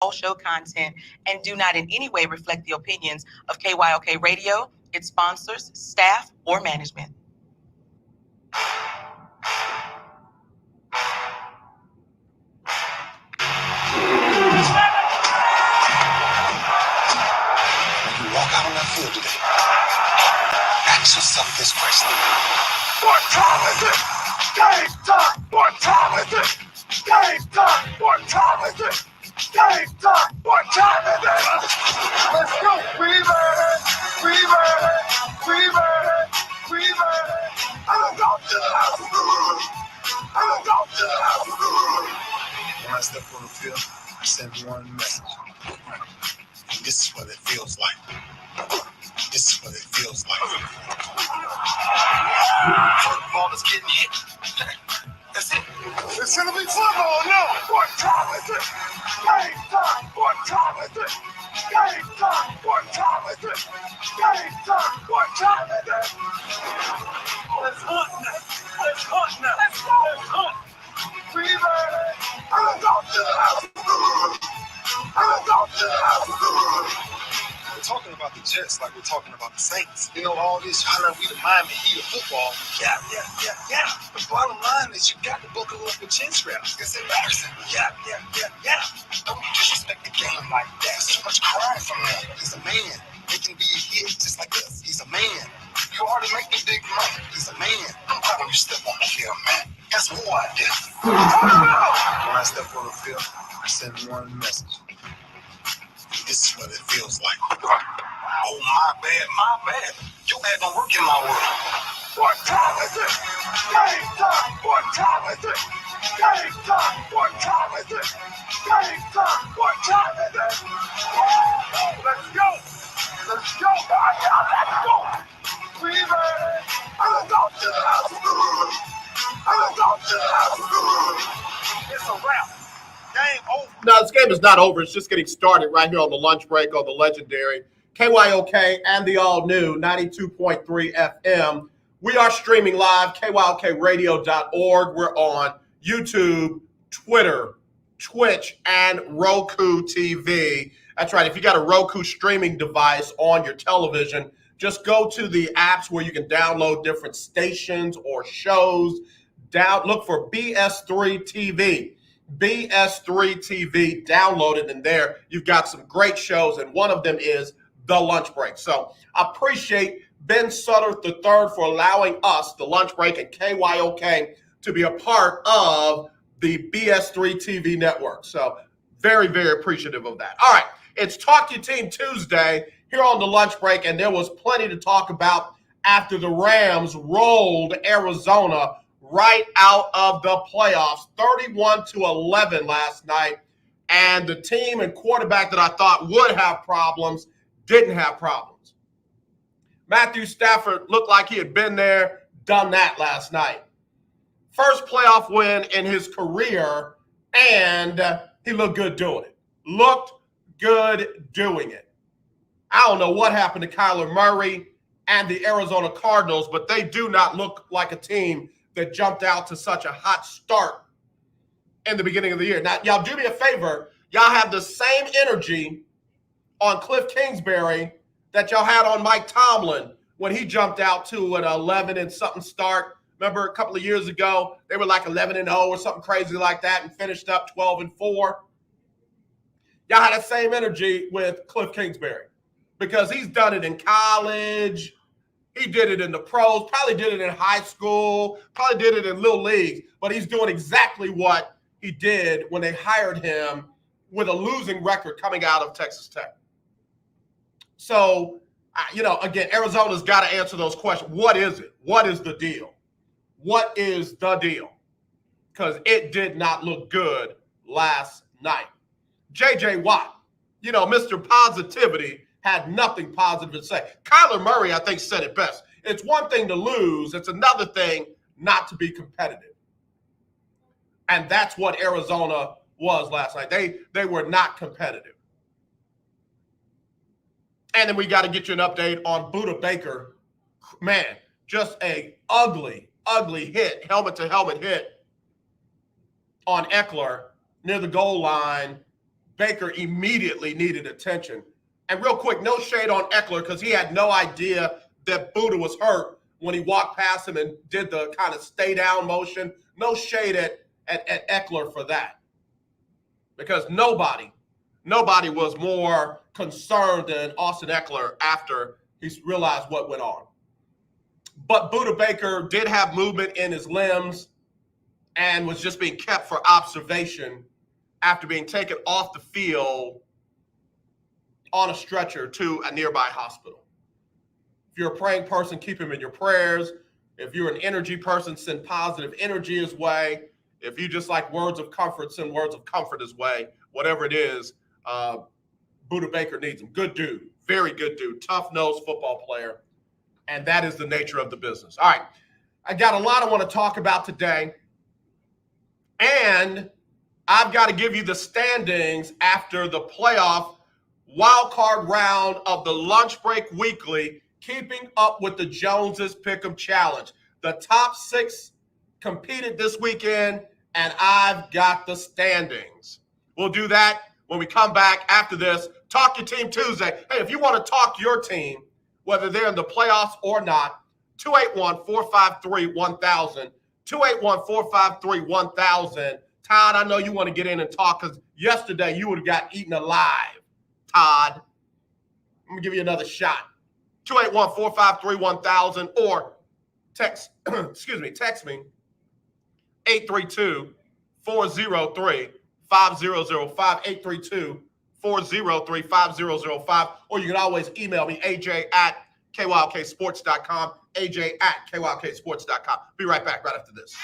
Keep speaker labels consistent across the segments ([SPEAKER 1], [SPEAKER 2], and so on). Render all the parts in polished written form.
[SPEAKER 1] All show content and do not in any way reflect the opinions of KYOK Radio, its sponsors, staff, or management.
[SPEAKER 2] You walk out on that field today, ask yourself this question. What time is it? Game time! What time is it? Game time! What time is it? Game time! What time is it? Let's go! We made it! We made it! We made it! We made it! I'm going to the house! I'm going to the house! When I step on the field, I send one message. And this is what it feels like. This is what it feels like. Football is getting hit. That's it. It's gonna be football now. What time is it? Game time. What time is it? Game time. What time is it? Game time. What time is it? Let's hunt now. Let's hunt now. Let's go. Let's hunt. We made it. I'm going to the house. I'm going to the house. We're talking about the Jets like we're talking about the Saints. You know, all this, how we the Miami Heat of football. Yeah. The bottom line is you got to buckle up with chin straps. It's embarrassing. Yeah. Don't disrespect the game like that. So much crying from him. He's a man. He can be a hit just like us. He's a man. You already make the big money. He's a man. I'm proud when you step on the field, man. That's what I did. When I step on the field, I send one message. This is what it feels like. Oh, my bad. Your bad don't work in my world. What time is it? Game time. What time is it? Game time. What time is it? Game time. What time is it? Let's go. Let's go. Let's go. We made it. I'm going to the house. I'm going to the house. It's a wrap. Game over.
[SPEAKER 3] No, this game is not over. It's just getting started right here on the lunch break on the legendary KYOK and the all-new 92.3 FM. We are streaming live, kyokradio.org. We're on YouTube, Twitter, Twitch, and Roku TV. That's right. If you got a Roku streaming device on your television, just go to the apps where you can download different stations or shows. Look for BS3 TV. BS3 TV, download it, and there you've got some great shows, and one of them is The Lunch Break. So I appreciate Ben Sutter III for allowing us, The Lunch Break and KYOK, to be a part of the BS3 TV network. So very, very appreciative of that. All right, it's Talk Your Team Tuesday here on The Lunch Break, and there was plenty to talk about after the Rams rolled Arizona right out of the playoffs, 31-11 last night. And the team and quarterback that I thought would have problems didn't have problems. Matthew Stafford looked like he had been there, done that last night. First playoff win in his career, and he looked good doing it. Looked good doing it. I don't know what happened to Kyler Murray and the Arizona Cardinals, but they do not look like a team that jumped out to such a hot start in the beginning of the year. Now, y'all do me a favor. Y'all have the same energy on Cliff Kingsbury that y'all had on Mike Tomlin when he jumped out to an 11 and something start. Remember a couple of years ago, they were like 11-0 or something crazy like that and finished up 12-4. Y'all had the same energy with Cliff Kingsbury because he's done it in college. He did it in the pros, probably did it in high school, probably did it in little leagues, but he's doing exactly what he did when they hired him with a losing record coming out of Texas Tech. So, again, Arizona's got to answer those questions. What is it? What is the deal? What is the deal? Because it did not look good last night. J.J. Watt, Mr. Positivity, had nothing positive to say. Kyler Murray, I think, said it best. It's one thing to lose. It's another thing not to be competitive. And that's what Arizona was last night. They were not competitive. And then we got to get you an update on Buda Baker. Man, just a ugly hit, helmet-to-helmet hit on Eckler near the goal line. Baker immediately needed attention. And real quick, no shade on Eckler because he had no idea that Buddha was hurt when he walked past him and did the kind of stay down motion. No shade at Eckler for that. Because nobody was more concerned than Austin Eckler after he realized what went on. But Buddha Baker did have movement in his limbs and was just being kept for observation after being taken off the field on a stretcher to a nearby hospital. If you're a praying person, keep him in your prayers. If you're an energy person, send positive energy his way. If you just like words of comfort, send words of comfort his way. Whatever it is, Buddha Baker needs him. Good dude, very good dude, tough-nosed football player. And that is the nature of the business. All right, I got a lot I want to talk about today. And I've got to give you the standings after the playoff wild card round of the Lunch Break Weekly, keeping up with the Joneses Pick'em Challenge. The top 6 competed this weekend, and I've got the standings. We'll do that when we come back after this. Talk Your Team Tuesday. Hey, if you want to talk your team, whether they're in the playoffs or not, 281-453-1000, 281-453-1000. Todd, I know you want to get in and talk because yesterday you would have got eaten alive. Todd, let me give you another shot. 281-453-1000 or text me 832-403-5005, 832-403-5005, or you can always email me, aj@kyoksports.com, aj@kyoksports.com. Be right back right after this.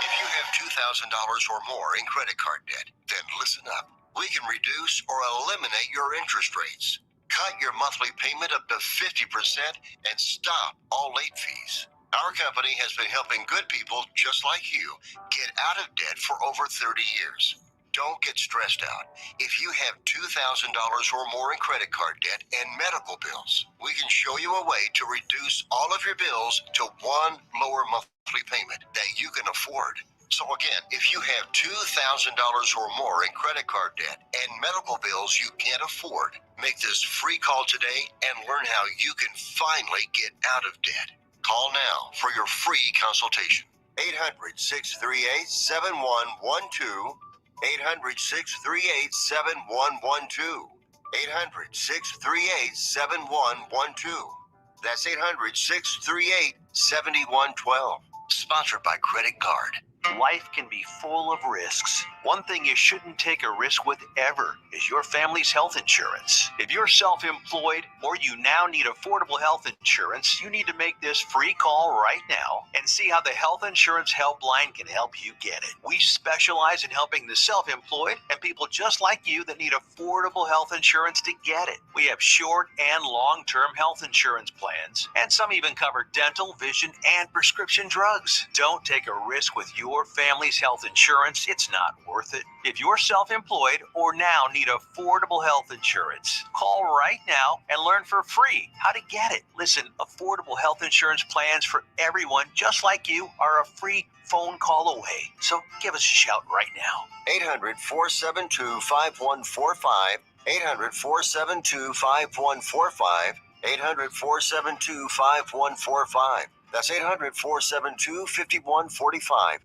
[SPEAKER 2] If you have $2,000 or more in credit card debt, then listen up. We can reduce or eliminate your interest rates. Cut your monthly payment up to 50% and stop all late fees. Our company has been helping good people just like you get out of debt for over 30 years. Don't get stressed out. If you have $2,000 or more in credit card debt and medical bills, we can show you a way to reduce all of your bills to one lower monthly payment that you can afford. So again, if you have $2,000 or more in credit card debt and medical bills you can't afford, make this free call today and learn how you can finally get out of debt. Call now for your free consultation. 800-638-7112. 800-638-7112. 800-638-7112. That's 800-638-7112. Sponsored by Credit Card.
[SPEAKER 4] Life can be full of risks. One thing you shouldn't take a risk with ever is your family's health insurance. If you're self-employed or you now need affordable health insurance, you need to make this free call right now and see how the Health Insurance Helpline can help you get it. We specialize in helping the self-employed and people just like you that need affordable health insurance to get it. We have short and long-term health insurance plans, and some even cover dental, vision, and prescription drugs. Don't take a risk with your family's health insurance. It's not worth it. If you're self-employed or now need affordable health insurance, call right now and learn for free how to get it. Listen, affordable health insurance plans for everyone just like you are a free phone call away. So give us a shout right now.
[SPEAKER 2] 800-472-5145. 800-472-5145. 800-472-5145. That's 800-472-5145.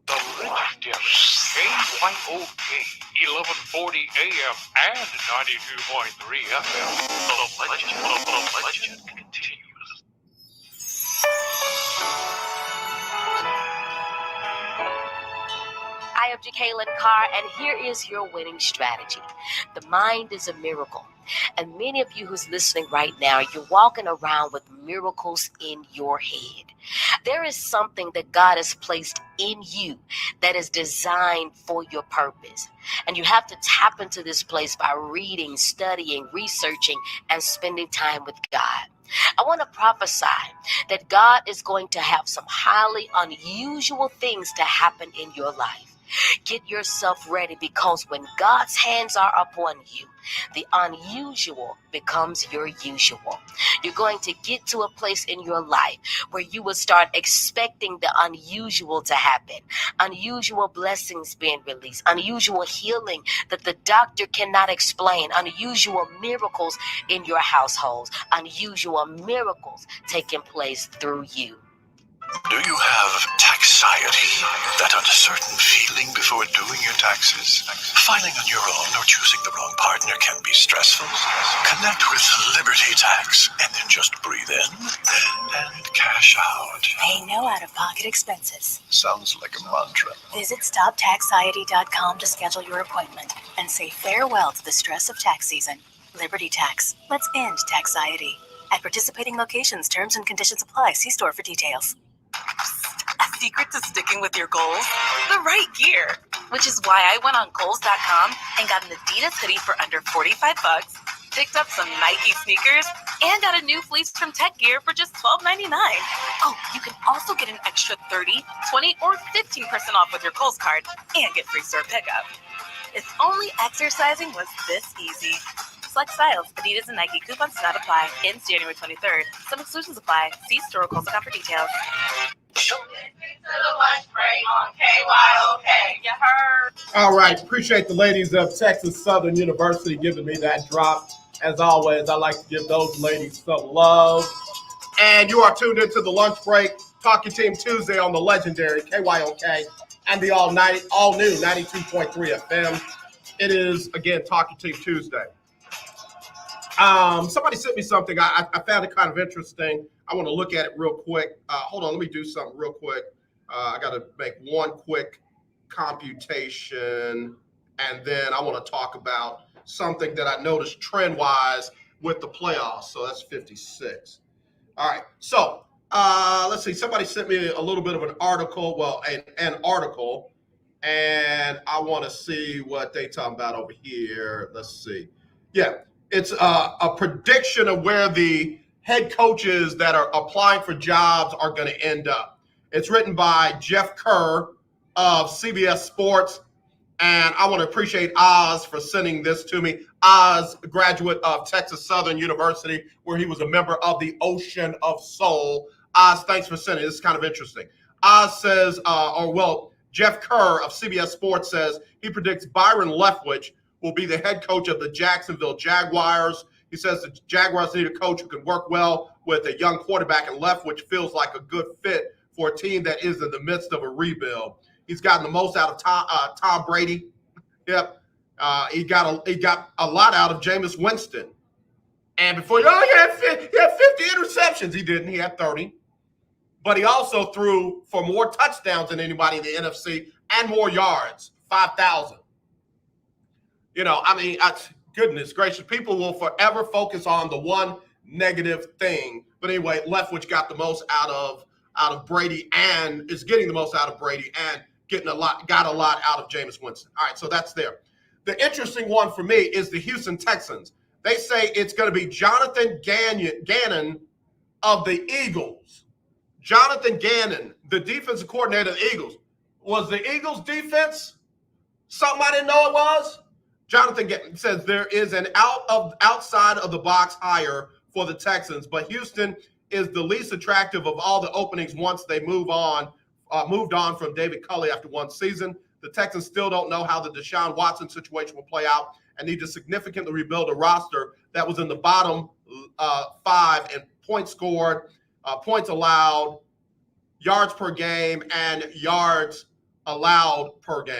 [SPEAKER 5] The legendary KYOK 1140 AM and 92.3 FM. The legend continues.
[SPEAKER 6] Hi, I'm Jacqueline Carr, and here is your winning strategy. The mind is a miracle. And many of you who's listening right now, you're walking around with miracles in your head. There is something that God has placed in you that is designed for your purpose. And you have to tap into this place by reading, studying, researching, and spending time with God. I want to prophesy that God is going to have some highly unusual things to happen in your life. Get yourself ready, because when God's hands are upon you, the unusual becomes your usual. You're going to get to a place in your life where you will start expecting the unusual to happen. Unusual blessings being released, unusual healing that the doctor cannot explain, unusual miracles in your households, unusual miracles taking place through you.
[SPEAKER 4] Do you have taxiety? That uncertain feeling before doing your taxes? Filing on your own or choosing the wrong partner can be stressful. Connect with Liberty Tax and then just breathe in and cash out.
[SPEAKER 7] Pay no out-of-pocket expenses.
[SPEAKER 4] Sounds like a mantra.
[SPEAKER 7] Visit StopTaxiety.com to schedule your appointment and say farewell to the stress of tax season. Liberty Tax. Let's end taxiety. At participating locations, terms and conditions apply. See store for details.
[SPEAKER 8] A secret to sticking with your goals? The right gear. Which is why I went on goals.com and got an Adidas hoodie for under 45 bucks, picked up some Nike sneakers, and got a new fleece from Tech Gear for just $12.99. Oh, you can also get an extra 30, 20, or 15% off with your Kohl's card and get free store pickup. If only exercising was this easy. Select styles, Adidas and Nike coupons do not apply. Ends January 23rd. Some exclusions apply. See store or Kohl's.com for details.
[SPEAKER 3] All right. Appreciate the ladies of Texas Southern University giving me that drop. As always, I like to give those ladies some love. And you are tuned into the lunch break. Talk Your Team Tuesday on the legendary KYOK and the all new 92.3 FM. It is, again, Talk Your Team Tuesday. Somebody sent me something. I found it kind of interesting. I want to look at it real quick. Hold on, let me do something real quick. I got to make one quick computation, and then I want to talk about something that I noticed trend-wise with the playoffs. So that's 56. All right. So let's see. Somebody sent me a little bit of an article. Well, an article, and I want to see what they talking about over here. Let's see. Yeah. It's a prediction of where the head coaches that are applying for jobs are going to end up. It's written by Jeff Kerr of CBS Sports, and I want to appreciate Oz for sending this to me. Oz, a graduate of Texas Southern University, where he was a member of the Ocean of Soul. Oz, thanks for sending it. This is kind of interesting. Oz says, Jeff Kerr of CBS Sports says he predicts Byron Leftwich will be the head coach of the Jacksonville Jaguars. He says the Jaguars need a coach who can work well with a young quarterback, and Leftwich feels like a good fit for a team that is in the midst of a rebuild. He's gotten the most out of Tom Brady. Yep. He got a lot out of Jameis Winston. And before he had 50 interceptions. He didn't. He had 30. But he also threw for more touchdowns than anybody in the NFC and more yards, 5,000. Goodness gracious, people will forever focus on the one negative thing. But anyway, Leftwich got the most out of Brady and is getting the most out of Brady and got a lot out of Jameis Winston. All right, so that's there. The interesting one for me is the Houston Texans. They say it's going to be Jonathan Gannon of the Eagles. Jonathan Gannon, the defensive coordinator of the Eagles. Was the Eagles' defense something I didn't know it was? Jonathan says there is an outside of the box hire for the Texans, but Houston is the least attractive of all the openings once they moved on from David Culley after one season. The Texans still don't know how the Deshaun Watson situation will play out and need to significantly rebuild a roster that was in the bottom 5 in points scored, points allowed, yards per game, and yards allowed per game.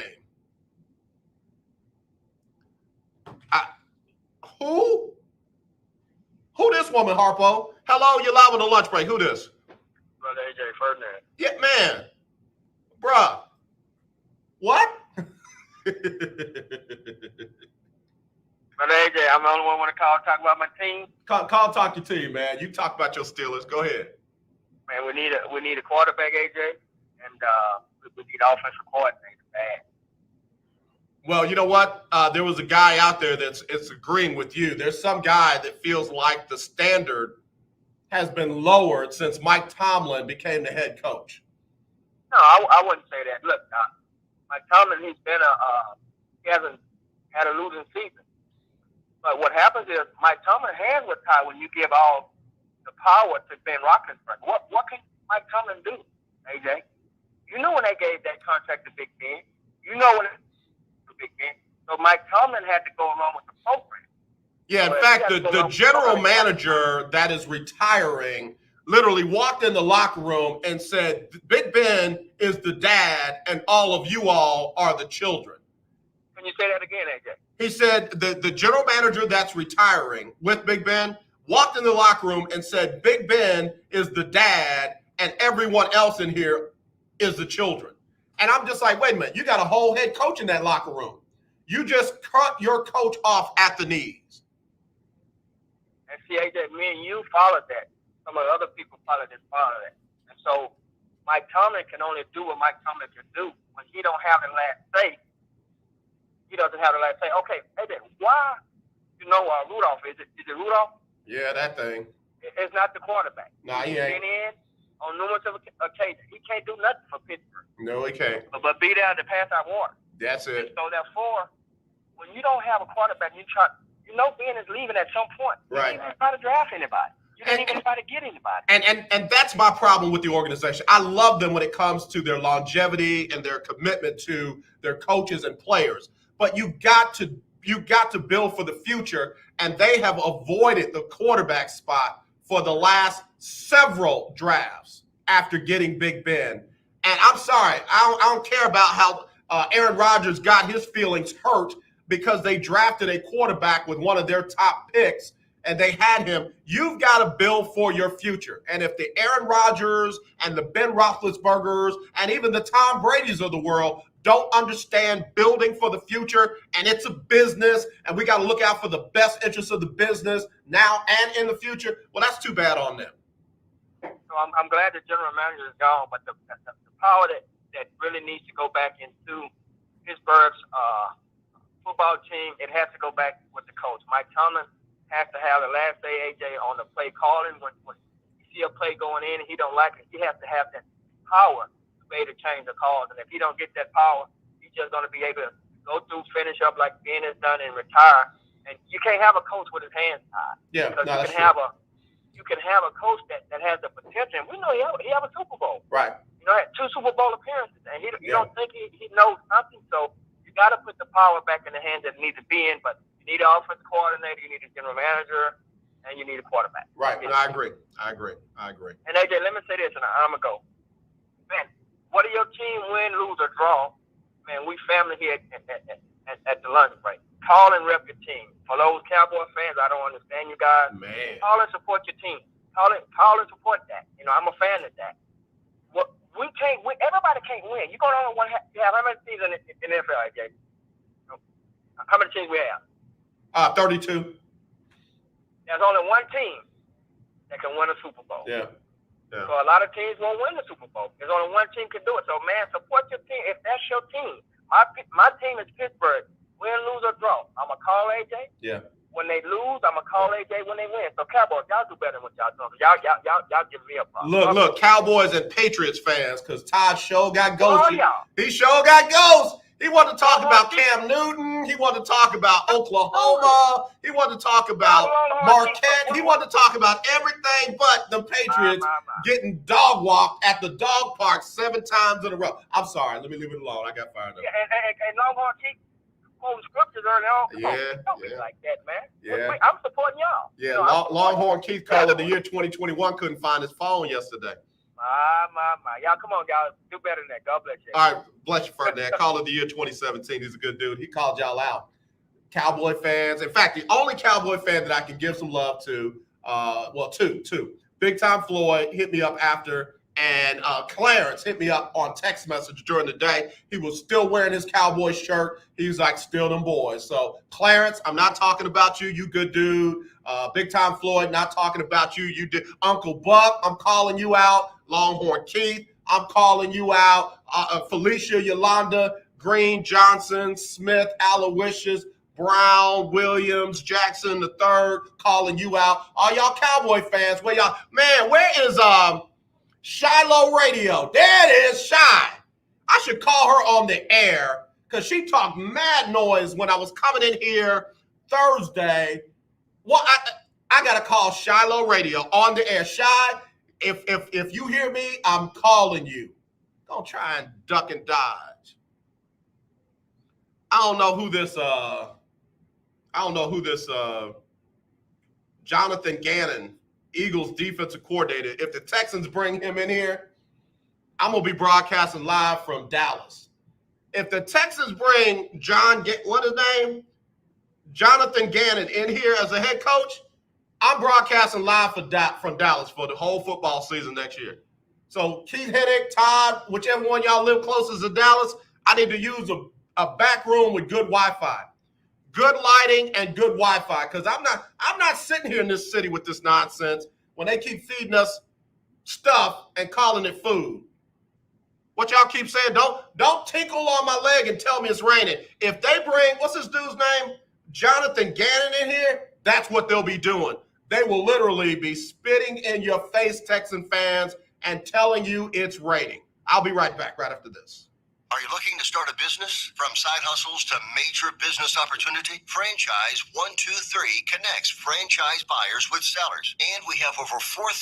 [SPEAKER 3] Who this woman, Harpo? Hello, you're live on the lunch break. Who this?
[SPEAKER 9] Brother AJ Ferdinand.
[SPEAKER 3] Yeah, man. Bruh. What?
[SPEAKER 9] Brother AJ, I'm the only one want to call talk about my team.
[SPEAKER 3] Call talk your team, man. You talk about your Steelers. Go ahead.
[SPEAKER 9] Man, we need a quarterback, AJ, and we need offensive coordinator bad.
[SPEAKER 3] Well, you know what? There was a guy out there that's agreeing with you. There's some guy that feels like the standard has been lowered since Mike Tomlin became the head coach.
[SPEAKER 9] No, I wouldn't say that. Look, Mike Tomlin, he hasn't had a losing season. But what happens is Mike Tomlin's hands were tied when you give all the power to Ben Roethlisberger. What can Mike Tomlin do, AJ? You know when they gave that contract to Big Ben. You know when to Big Ben. So Mike Tomlin had to go along with the program.
[SPEAKER 3] Yeah, in fact, the general manager that is retiring literally walked in the locker room and said, Big Ben is the dad and all of you all are the children.
[SPEAKER 9] Can you say that again, AJ?
[SPEAKER 3] He said the general manager that's retiring with Big Ben walked in the locker room and said, Big Ben is the dad and everyone else in here is the children. And I'm just like, wait a minute, you got a whole head coach in that locker room. You just cut your coach off at the knees.
[SPEAKER 9] And see, AJ, me and you followed that. Some of the other people probably didn't follow that. And so Mike Tomlin can only do what Mike Tomlin can do. When he don't have the last say, he doesn't have the last say. Okay, AJ, why, Rudolph, is it Rudolph?
[SPEAKER 3] Yeah, that thing.
[SPEAKER 9] It's not the quarterback.
[SPEAKER 3] Nah, he ain't.
[SPEAKER 9] Been in on numerous occasions. He can't do nothing for Pittsburgh.
[SPEAKER 3] No, he can't.
[SPEAKER 9] But be there to pass out water.
[SPEAKER 3] That's it.
[SPEAKER 9] And so therefore, when you don't have a quarterback, Ben is leaving at some point.
[SPEAKER 3] Right.
[SPEAKER 9] You didn't even try to draft anybody. You didn't even try to get anybody.
[SPEAKER 3] And that's my problem with the organization. I love them when it comes to their longevity and their commitment to their coaches and players. But you got to build for the future, and they have avoided the quarterback spot for the last several drafts after getting Big Ben. And I'm sorry, I don't care about how Aaron Rodgers got his feelings hurt because they drafted a quarterback with one of their top picks and they had him. You've got to build for your future. And if the Aaron Rodgers and the Ben Roethlisbergers and even the Tom Bradys of the world don't understand building for the future, and it's a business, and we got to look out for the best interests of the business now and in the future, well, that's too bad on them.
[SPEAKER 9] So I'm glad the general manager is gone, but the power that really needs to go back into Pittsburgh's football team, it has to go back with the coach. Mike Tomlin has to have the last say, AJ, on the play calling. When you see a play going in and he don't like it, he has to have that power to be able to change the calls. And if he don't get that power, he's just going to be able to go through, finish up like Ben has done, and retire. And you can't have a coach with his hands tied.
[SPEAKER 3] Yeah,
[SPEAKER 9] because
[SPEAKER 3] no,
[SPEAKER 9] you can have a coach that has the potential. And we know he have a Super Bowl.
[SPEAKER 3] Right.
[SPEAKER 9] Had 2 Super Bowl appearances, and you don't think he knows something. So you got to put the power back in the hands that it needs to be in. But you need an offensive coordinator, you need a general manager, and you need a quarterback.
[SPEAKER 3] Right. And I agree.
[SPEAKER 9] And AJ, let me say this, and I'm gonna go. Man, whether your team win, lose, or draw, man, we family here at the lunch break. Call and rep your team. For those Cowboy fans, I don't understand you guys. Man. Call and support your team. Call and support that. I'm a fan of that. We can't win. Everybody can't win. You go on one. You have how many teams in the NFL, AJ? How many teams we have?
[SPEAKER 3] 32.
[SPEAKER 9] There's only one team that can win a Super Bowl.
[SPEAKER 3] Yeah.
[SPEAKER 9] So a lot of teams won't win the Super Bowl. There's only one team can do it. So man, support your team. If that's your team, my team is Pittsburgh. Win, lose, or draw. I'm gonna call AJ. Yeah. When they lose, I'm gonna call AJ when they win. So Cowboys, y'all do better than what y'all doing. Y'all give me a problem.
[SPEAKER 3] Look, Cowboys and Patriots fans, because Todd sure got ghosts.
[SPEAKER 9] Oh,
[SPEAKER 3] he sure got ghosts. He wanted to talk about Cam Newton. He wanted to talk about Oklahoma. He wanted to talk about Marquette. He wanted to talk about everything but the Patriots getting dog walked at the dog park 7 times in a row. I'm sorry. Let me leave it alone. I got fired up.
[SPEAKER 9] Yeah, and Longhorn keep quoting scriptures early on. Don't be like that, man.
[SPEAKER 3] Yeah.
[SPEAKER 9] I'm supporting y'all.
[SPEAKER 3] Yeah, Longhorn Keith called it the year 2021. Couldn't find his phone yesterday.
[SPEAKER 9] My. Y'all, come on, y'all. Do better than that. God bless you.
[SPEAKER 3] All right, bless you, Ferdinand. Call it the year 2017. He's a good dude. He called y'all out. Cowboy fans. In fact, the only Cowboy fan that I can give some love to, two. Big Time Floyd hit me up after, and Clarence hit me up on text message during the day. He was still wearing his Cowboy shirt. He was like, still them boys. So, Clarence, I'm not talking about you. You good dude. Big Time Floyd, not talking about you. You did. Uncle Buck, I'm calling you out. Longhorn Keith, I'm calling you out. Felicia, Yolanda, Green, Johnson, Smith, Aloysius, Brown, Williams, Jackson III, calling you out. All y'all Cowboy fans, where y'all, man, where is Shiloh Radio? There it is, Shine. I should call her on the air because she talked mad noise when I was coming in here Thursday. Well, I got to call Shiloh Radio on the air. Shy, if you hear me, I'm calling you. Don't try and duck and dodge. I don't know who this Jonathan Gannon, Eagles defensive coordinator. If the Texans bring him in here, I'm going to be broadcasting live from Dallas. If the Texans bring Jonathan Gannon in here as a head coach, I'm broadcasting live from Dallas for the whole football season next year. So Keith Hennick, Todd, whichever one y'all live closest to Dallas, I need to use a back room with good Wi-Fi. Good lighting and good Wi-Fi, because I'm not sitting here in this city with this nonsense when they keep feeding us stuff and calling it food. What y'all keep saying, don't tinkle on my leg and tell me it's raining. If they bring, what's this dude's name? Jonathan Gannon in here, that's what they'll be doing. They will literally be spitting in your face, Texan fans, and telling you it's raining. I'll be right back right after this.
[SPEAKER 10] Are you looking to start a business? From side hustles to major business opportunity, Franchise 123 connects franchise buyers with sellers. And we have over 4,000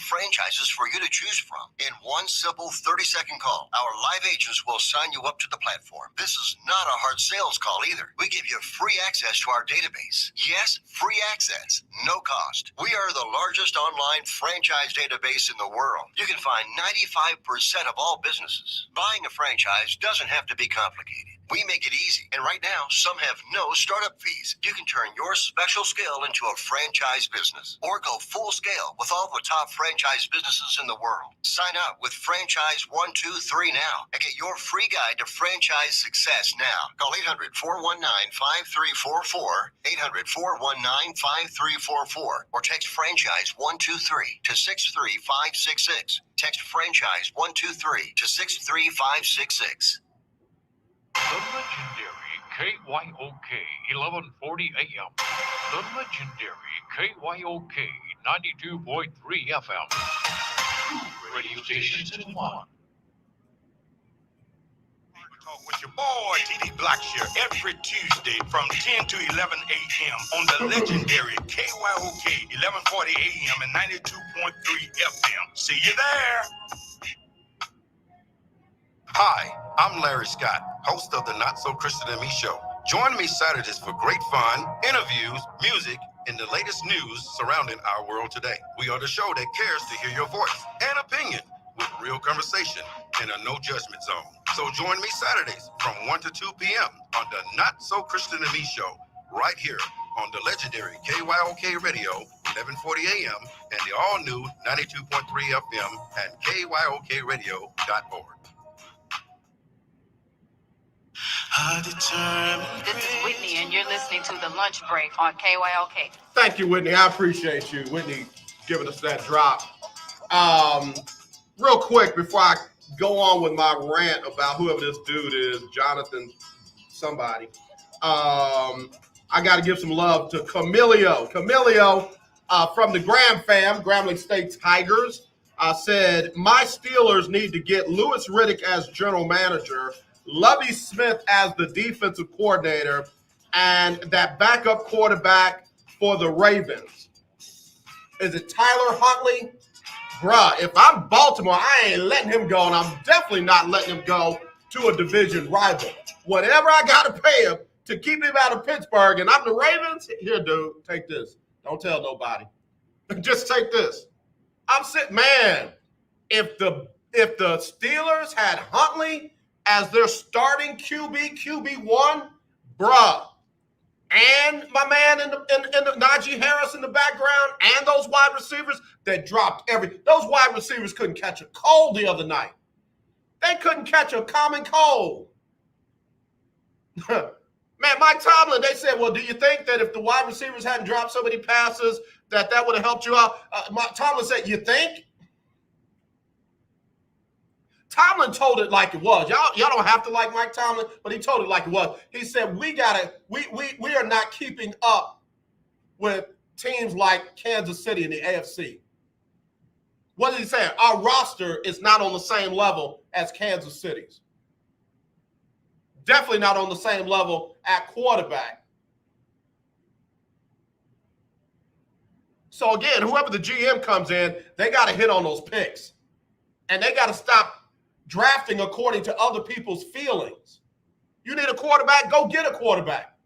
[SPEAKER 10] franchises for you to choose from. In one simple 30-second call, our live agents will sign you up to the platform. This is not a hard sales call either. We give you free access to our database. Yes, free access, no cost. We are the largest online franchise database in the world. You can find 95% of all businesses. Buying a franchise doesn't have to be complicated. We make it easy, and right now, some have no startup fees. You can turn your special skill into a franchise business, or go full scale with all the top franchise businesses in the world. Sign up with Franchise 123 now and get your free guide to franchise success now. Call 800-419-5344, 800-419-5344, or text Franchise 123 to 63566. Text Franchise 123 to 63566.
[SPEAKER 5] The legendary KYOK 1140 AM. The legendary KYOK 92.3 FM. Two radio stations in one.
[SPEAKER 2] Talk with your boy TD Blackshear every Tuesday from 10 to 11 a.m. on the legendary KYOK 1140 AM and 92.3 FM. See you there.
[SPEAKER 11] Hi, I'm Larry Scott, host of the Not So Christian and Me Show. Join me Saturdays for great fun, interviews, music, and the latest news surrounding our world today. We are the show that cares to hear your voice and opinion with real conversation in a no judgment zone. So join me Saturdays from 1 to 2 p.m. on the Not So Christian and Me Show, right here on the legendary KYOK Radio, 1140 AM, and the all-new 92.3 FM and KYOKradio.org.
[SPEAKER 12] This is Whitney, and you're listening to The Lunch Break on KYOK.
[SPEAKER 3] Thank you, Whitney. I appreciate you, Whitney, giving us that drop. Real quick, before I go on with my rant about whoever this dude is, Jonathan somebody, I got to give some love to Camilio. Camilio from the Graham fam, Grambling State Tigers, said, my Steelers need to get Louis Riddick as general manager, Lovie Smith as the defensive coordinator, and that backup quarterback for the Ravens. Is it Tyler Huntley? Bruh, if I'm Baltimore, I ain't letting him go, and I'm definitely not letting him go to a division rival. Whatever I got to pay him to keep him out of Pittsburgh, and I'm the Ravens, here, dude, take this. Don't tell nobody. Just take this. I'm sitting, man, if the Steelers had Huntley as their starting QB1, bruh, and my man in the Najee Harris in the background, and those wide receivers that dropped those wide receivers couldn't catch a cold the other night. They couldn't catch a common cold. Man, Mike Tomlin, they said, well, do you think that if the wide receivers hadn't dropped so many passes that would have helped you out? Mike Tomlin said, you think? Tomlin told it like it was. Y'all don't have to like Mike Tomlin, but he told it like it was. He said, we are not keeping up with teams like Kansas City in the AFC. What did he say? Our roster is not on the same level as Kansas City's. Definitely not on the same level at quarterback. So again, whoever the GM comes in, they got to hit on those picks. And they got to stop drafting according to other people's feelings. You need a quarterback, go get a quarterback.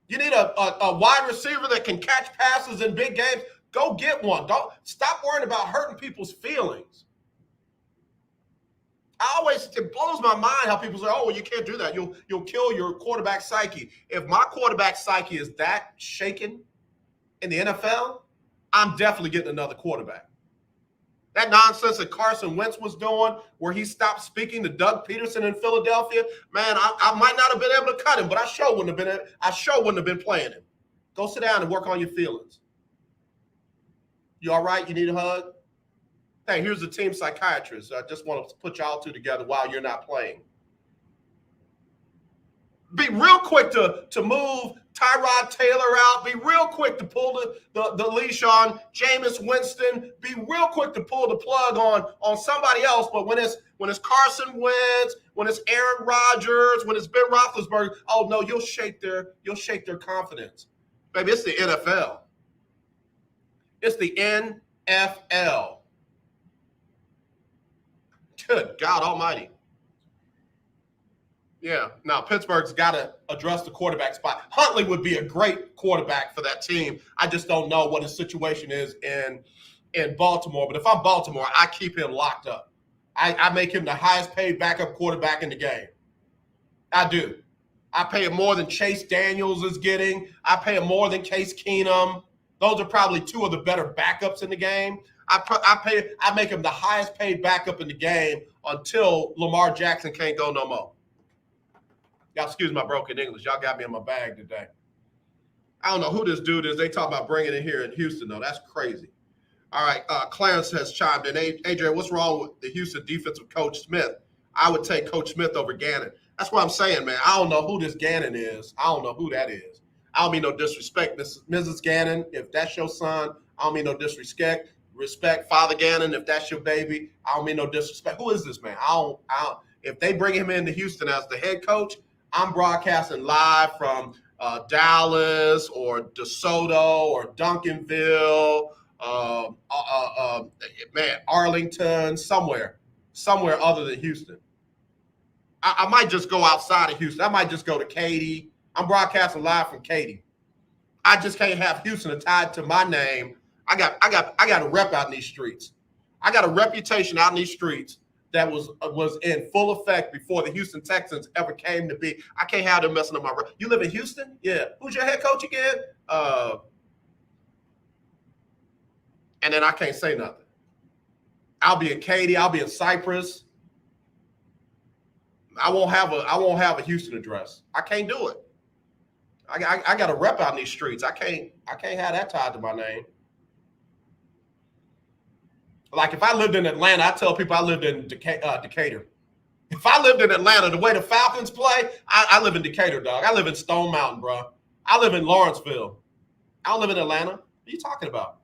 [SPEAKER 3] You need a wide receiver that can catch passes in big games, go get one. Don't stop worrying about hurting people's feelings. It blows my mind how people say, oh, well, you can't do that. You'll kill your quarterback psyche. If my quarterback psyche is that shaken in the NFL, I'm definitely getting another quarterback. That nonsense that Carson Wentz was doing, where he stopped speaking to Doug Peterson in Philadelphia, man, I might not have been able to cut him, but I sure wouldn't have been playing him. Go sit down and work on your feelings. You all right? You need a hug? Hey, here's the team psychiatrist. I just want to put y'all two together while you're not playing. Be real quick to move Tyrod Taylor out. Be real quick to pull the leash on Jameis Winston. Be real quick to pull the plug on somebody else. But when it's Carson Wentz, when it's Aaron Rodgers, when it's Ben Roethlisberger, oh no, you'll shake their confidence. Baby, it's the NFL. It's the NFL. Good God Almighty. Yeah. Now, Pittsburgh's got to address the quarterback spot. Huntley would be a great quarterback for that team. I just don't know what his situation is in Baltimore. But if I'm Baltimore, I keep him locked up. I make him the highest paid backup quarterback in the game. I do. I pay him more than Chase Daniels is getting. I pay him more than Case Keenum. Those are probably two of the better backups in the game. I make him the highest paid backup in the game until Lamar Jackson can't go no more. Y'all excuse my broken English. Y'all got me in my bag today. I don't know who this dude is. They talk about bringing it here in Houston, though. That's crazy. All right, Clarence has chimed in. AJ, what's wrong with the Houston defensive coach Smith? I would take Coach Smith over Gannon. That's what I'm saying, man. I don't know who this Gannon is. I don't know who that is. I don't mean no disrespect, Mrs. Gannon. If that's your son, I don't mean no disrespect. Respect Father Gannon, if that's your baby. I don't mean no disrespect. Who is this man? I don't. If they bring him into Houston as the head coach, I'm broadcasting live from Dallas or DeSoto or Duncanville, Arlington, somewhere other than Houston. I might just go outside of Houston. I might just go to Katy. I'm broadcasting live from Katy. I just can't have Houston tied to my name. I got a rep out in these streets. I got a reputation out in these streets that was in full effect before the Houston Texans ever came to be. I can't have them messing up my rep. You live in Houston? Yeah. Who's your head coach again? And then I can't say nothing. I'll be in Katy. I'll be in Cypress. I won't have a Houston address. I can't do it. I got a rep out in these streets. I can't have that tied to my name. Like if I lived in Atlanta, I tell people I lived in Decatur. If I lived in Atlanta, the way the Falcons play, I live in Decatur, dog. I live in Stone Mountain, bro. I live in Lawrenceville. I don't live in Atlanta. What are you talking about?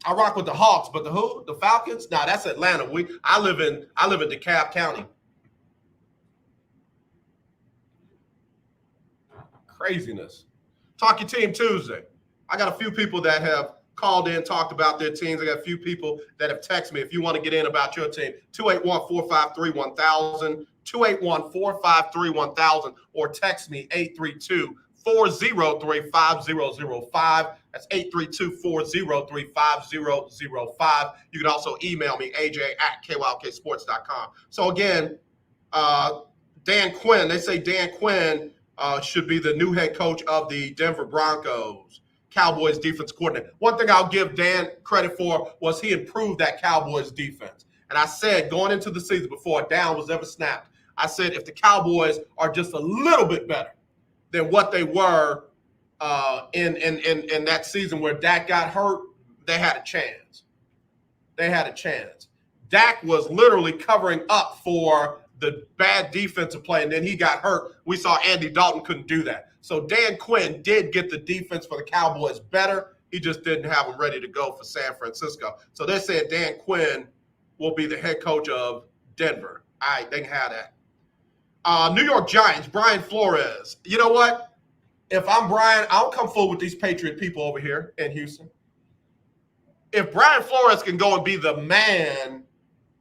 [SPEAKER 3] I rock with the Hawks, but the who? The Falcons? Nah, that's Atlanta. I live in DeKalb County. Craziness. Talk Your Team Tuesday. I got a few people that have called in, talked about their teams. I got a few people that have texted me. If you want to get in about your team, 281-453-1000, 281-453-1000, or text me 832-403-5005. That's 832-403-5005. You can also email me, aj@kyoksports.com. So again, Dan Quinn, they say Dan Quinn should be the new head coach of the Denver Broncos. Cowboys defense coordinator. One thing I'll give Dan credit for was he improved that Cowboys defense. And I said going into the season before a down was ever snapped, I said if the Cowboys are just a little bit better than what they were in that season where Dak got hurt, they had a chance. They had a chance. Dak was literally covering up for the bad defensive play, and then he got hurt. We saw Andy Dalton couldn't do that. So Dan Quinn did get the defense for the Cowboys better. He just didn't have them ready to go for San Francisco. So they're saying Dan Quinn will be the head coach of Denver. All right, they can have that. New York Giants, Brian Flores. You know what? If I'm Brian, I don't come forward with these Patriot people over here in Houston. If Brian Flores can go and be the man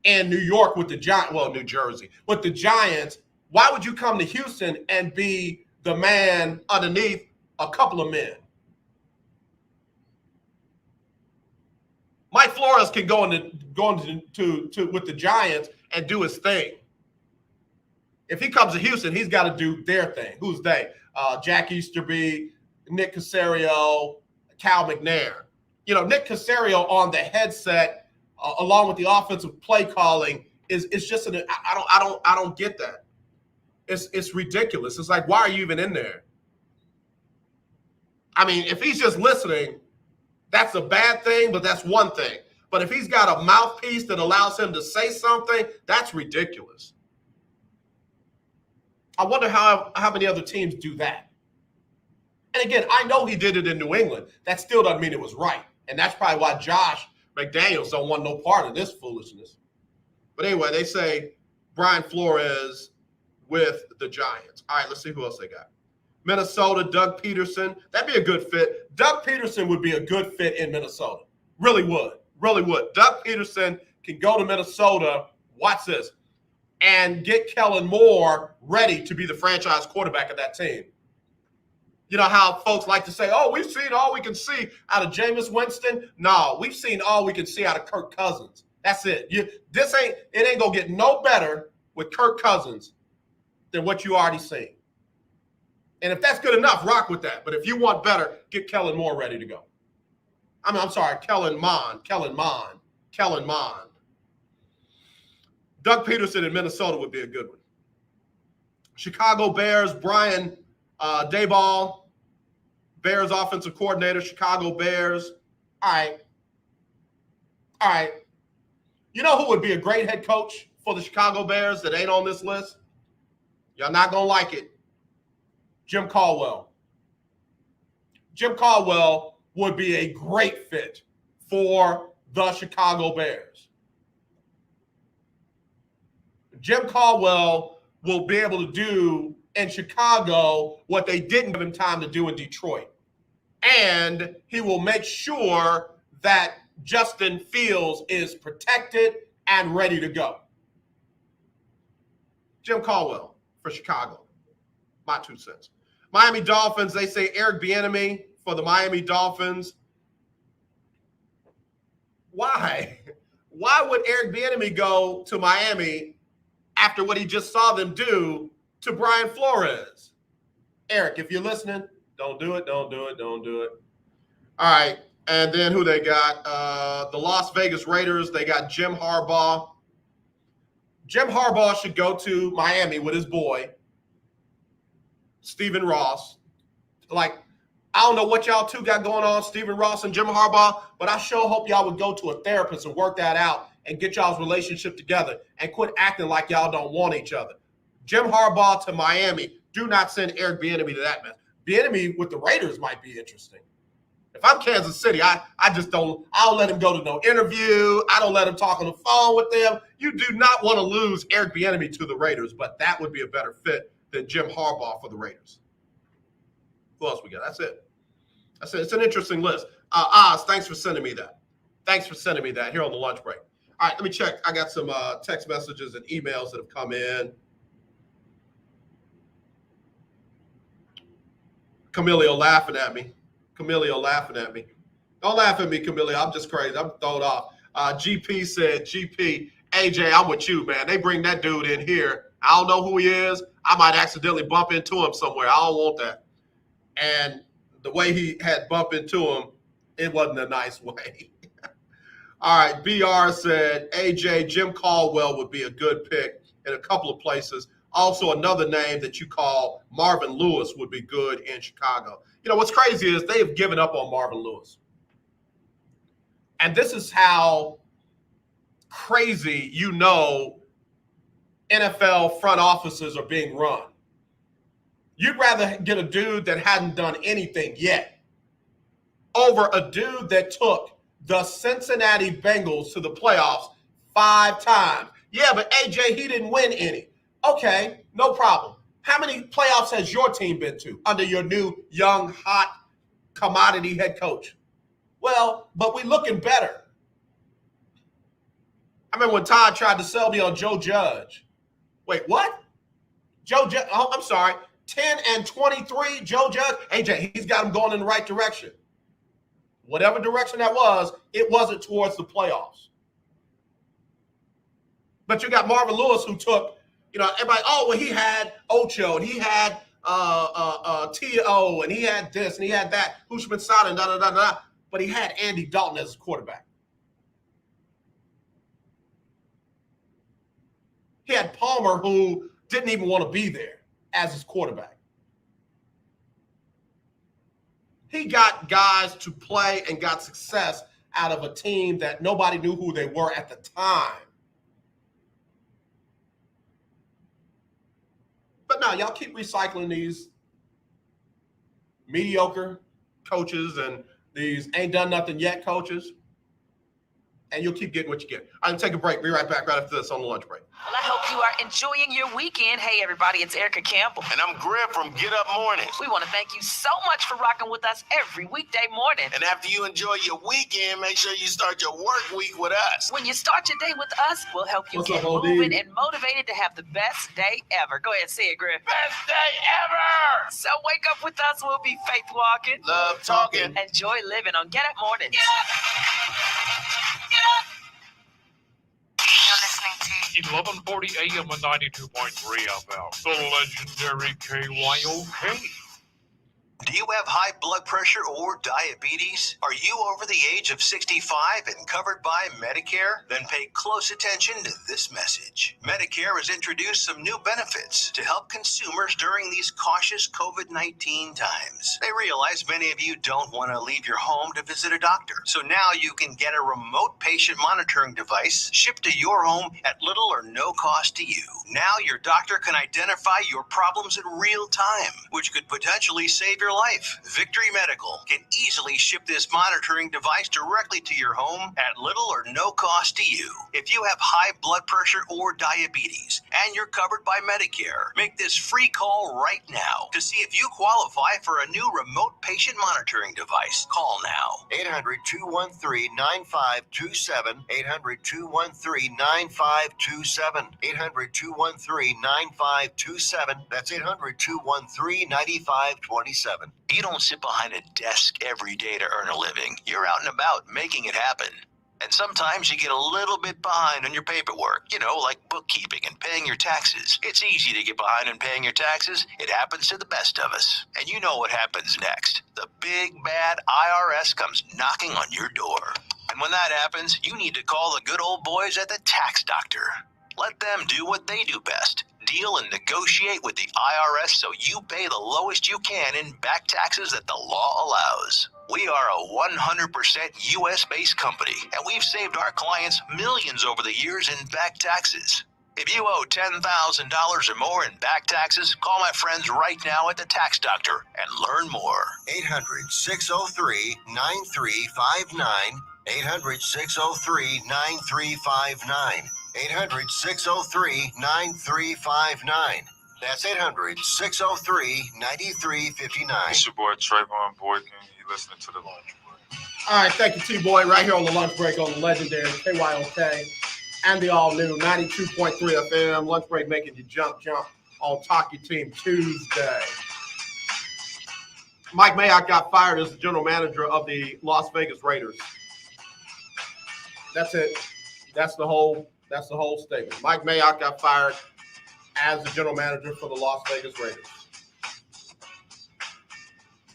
[SPEAKER 3] in New York with the Giants, well, New Jersey, with the Giants, why would you come to Houston and be the man underneath a couple of men? Mike Flores can go into with the Giants and do his thing. If he comes to Houston, he's got to do their thing. Who's they? Jack Easterby, Nick Caserio, Cal McNair. You know, Nick Caserio on the headset, along with the offensive play calling, is just I don't get that. It's ridiculous. It's like, why are you even in there? I mean, if he's just listening, that's a bad thing, but that's one thing. But if he's got a mouthpiece that allows him to say something, that's ridiculous. I wonder how many other teams do that. And again, I know he did it in New England. That still doesn't mean it was right. And that's probably why Josh McDaniels don't want no part of this foolishness. But anyway, they say Brian Flores with the Giants. All right, let's see who else they got. Minnesota, Doug Peterson. That'd be a good fit. Doug Peterson would be a good fit in Minnesota. Really would. Really would. Doug Peterson can go to Minnesota, watch this, and get Kellen Moore ready to be the franchise quarterback of that team. You know how folks like to say, oh, we've seen all we can see out of Jameis Winston? No, we've seen all we can see out of Kirk Cousins. That's it. It ain't going to get no better with Kirk Cousins than what you already seen. And if that's good enough, rock with that. But if you want better, get Kellen Moore ready to go. Kellen Mond. Doug Peterson in Minnesota would be a good one. Chicago Bears, Brian Daboll, Bears offensive coordinator, Chicago Bears. All right. You know who would be a great head coach for the Chicago Bears that ain't on this list? Y'all not going to like it. Jim Caldwell. Jim Caldwell would be a great fit for the Chicago Bears. Jim Caldwell will be able to do in Chicago what they didn't give him time to do in Detroit. And he will make sure that Justin Fields is protected and ready to go. Jim Caldwell for Chicago. My 2 cents. Miami Dolphins, they say Eric Bieniemy for the Miami Dolphins. Why? Why would Eric Bieniemy go to Miami after what he just saw them do to Brian Flores? Eric, if you're listening, don't do it. All right. And then who they got? The Las Vegas Raiders, they got Jim Harbaugh. Jim Harbaugh should go to Miami with his boy, Stephen Ross. Like, I don't know what y'all two got going on, Stephen Ross and Jim Harbaugh, but I sure hope y'all would go to a therapist and work that out and get y'all's relationship together and quit acting like y'all don't want each other. Jim Harbaugh to Miami. Do not send Eric Bieniemy to that mess. Bieniemy with the Raiders might be interesting. If I'm Kansas City, I don't let him go to no interview. I don't let him talk on the phone with them. You do not want to lose Eric Bieniemy to the Raiders, but that would be a better fit than Jim Harbaugh for the Raiders. Who else we got? That's it. It's an interesting list. Oz, thanks for sending me that. Here on the lunch break. All right, let me check. I got some text messages and emails that have come in. Camilio laughing at me. Don't laugh at me, Camilio. I'm just crazy. I'm thrown off. GP said, GP, AJ, I'm with you, man. They bring that dude in here. I don't know who he is. I might accidentally bump into him somewhere. I don't want that. And the way he had bumped into him, it wasn't a nice way. All right, BR said, AJ, Jim Caldwell would be a good pick in a couple of places. Also, another name that you call Marvin Lewis would be good in Chicago. You know, what's crazy is they have given up on Marvin Lewis. And this is how crazy, you know, NFL front offices are being run. You'd rather get a dude that hadn't done anything yet over a dude that took the Cincinnati Bengals to the playoffs 5 times. Yeah, but AJ, he didn't win any. Okay, no problem. How many playoffs has your team been to under your new, young, hot commodity head coach? Well, but we're looking better. I remember when Todd tried to sell me on Joe Judge. Wait, what? Joe Judge, oh, I'm sorry, 10-23, Joe Judge. AJ, he's got him going in the right direction. Whatever direction that was, it wasn't towards the playoffs. But you got Marvin Lewis who took, everybody, oh, well, he had Ocho and he had T.O. and he had this and he had that, Hushman Sada, da-da-da-da. But he had Andy Dalton as his quarterback. He had Palmer, who didn't even want to be there as his quarterback. He got guys to play and got success out of a team that nobody knew who they were at the time. But no, y'all keep recycling these mediocre coaches and these ain't done nothing yet coaches, and you'll keep getting what you get. I'm going to take a break. Be right back right after this on the lunch break.
[SPEAKER 1] Well, I hope you are enjoying your weekend. Hey, everybody, it's Erica Campbell.
[SPEAKER 11] And I'm Greg from Get Up Mornings.
[SPEAKER 1] We want to thank you so much for rocking with us every weekday morning.
[SPEAKER 11] And after you enjoy your weekend, make sure you start your work week with us.
[SPEAKER 1] When you start your day with us, we'll help you get
[SPEAKER 3] up,
[SPEAKER 1] moving and motivated to have the best day ever. Go ahead, say it, Griff.
[SPEAKER 11] Best day ever!
[SPEAKER 1] So wake up with us. We'll be faith walking,
[SPEAKER 11] Love talking,
[SPEAKER 1] and joy living on Get Up Mornings.
[SPEAKER 8] You're listening to
[SPEAKER 5] 1140 AM and 92.3 FM. The legendary KYOK.
[SPEAKER 4] Do you have high blood pressure or diabetes? Are you over the age of 65 and covered by Medicare? Then pay close attention to this message. Medicare has introduced some new benefits to help consumers during these cautious COVID-19 times. They realize many of you don't want to leave your home to visit a doctor. So now you can get a remote patient monitoring device shipped to your home at little or no cost to you. Now your doctor can identify your problems in real time, which could potentially save your life. Victory Medical can easily ship this monitoring device directly to your home at little or no cost to you. If you have high blood pressure or diabetes and you're covered by Medicare, make this free call right now to see if you qualify for a new remote patient monitoring device. Call now.
[SPEAKER 10] 800-213-9527. 800-213-9527. 800-213-9527. That's 800-213-9527.
[SPEAKER 4] You don't sit behind a desk every day to earn a living. You're out and about making it happen. And sometimes you get a little bit behind on your paperwork, like bookkeeping and paying your taxes. It's easy to get behind on paying your taxes. It happens to the best of us. And you know what happens next. The big bad IRS comes knocking on your door. And when that happens, you need to call the good old boys at the Tax Doctor. Let them do what they do best. Deal and negotiate with the IRS so you pay the lowest you can in back taxes that the law allows. We are a 100% U.S.-based company, and we've saved our clients millions over the years in back taxes. If you owe $10,000 or more in back taxes, call my friends right now at the Tax Doctor and learn more.
[SPEAKER 10] 800-603-9359. 800-603-9359. 800-603-9359. That's 800-603-9359.
[SPEAKER 13] It's your boy Trayvon Boykin. You listening to the Lunch Break.
[SPEAKER 3] All right, thank you, T-Boy, right here on the lunch break on the legendary KYOK and the all-new 92.3 FM. Lunch break making you jump on Talk Your Team Tuesday. Mike Mayock got fired as the general manager of the Las Vegas Raiders. That's it. That's the whole statement. Mike Mayock got fired as the general manager for the Las Vegas Raiders.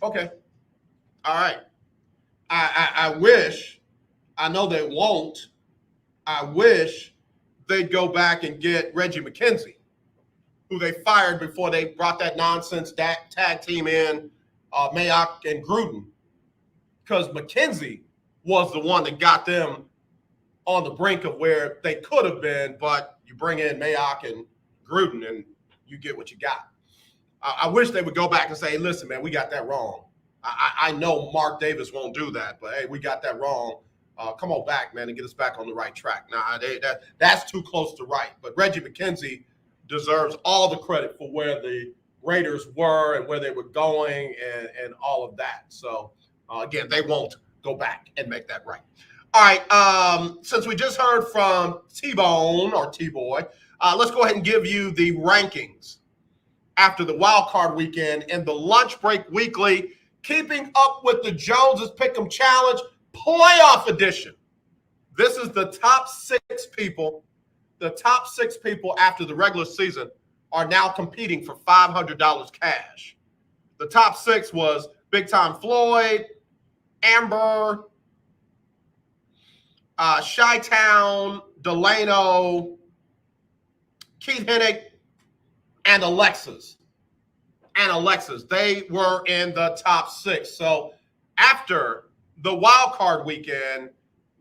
[SPEAKER 3] Okay. All right. I wish, I know they won't, I wish they'd go back and get Reggie McKenzie, who they fired before they brought that nonsense tag team in, Mayock and Gruden, because McKenzie was the one that got them on the brink of where they could have been, but you bring in Mayock and Gruden and you get what you got. I wish they would go back and say, hey, listen, man, we got that wrong. I know Mark Davis won't do that, but hey, we got that wrong. come on back, man, and get us back on the right track. Nah, that's too close to right. But Reggie McKenzie deserves all the credit for where the Raiders were and where they were going and all of that. So, again, they won't go back and make that right. All right, since we just heard from T-Bone or T-Boy, let's go ahead and give you the rankings after the wild card weekend in the Lunch Break Weekly, Keeping Up with the Joneses Pick'em Challenge Playoff Edition. This is the top 6 people. The top 6 people after the regular season are now competing for $500 cash. The top 6 was Big Time Floyd, Amber, Chi-Town, Delano, Keith Hennig, and Alexis. They were in the top 6. So after the wild card weekend,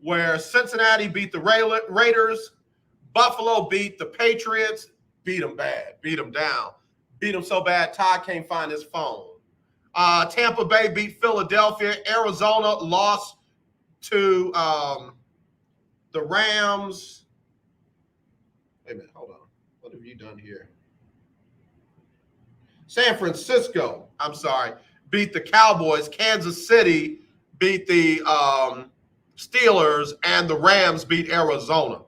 [SPEAKER 3] where Cincinnati beat the Raiders, Buffalo beat the Patriots, beat them bad, beat them down, beat them so bad Todd can't find his phone. Tampa Bay beat Philadelphia. Arizona lost to the Rams. Wait a minute, hold on. What have you done here? San Francisco, beat the Cowboys. Kansas City beat the Steelers, and the Rams beat Arizona. Let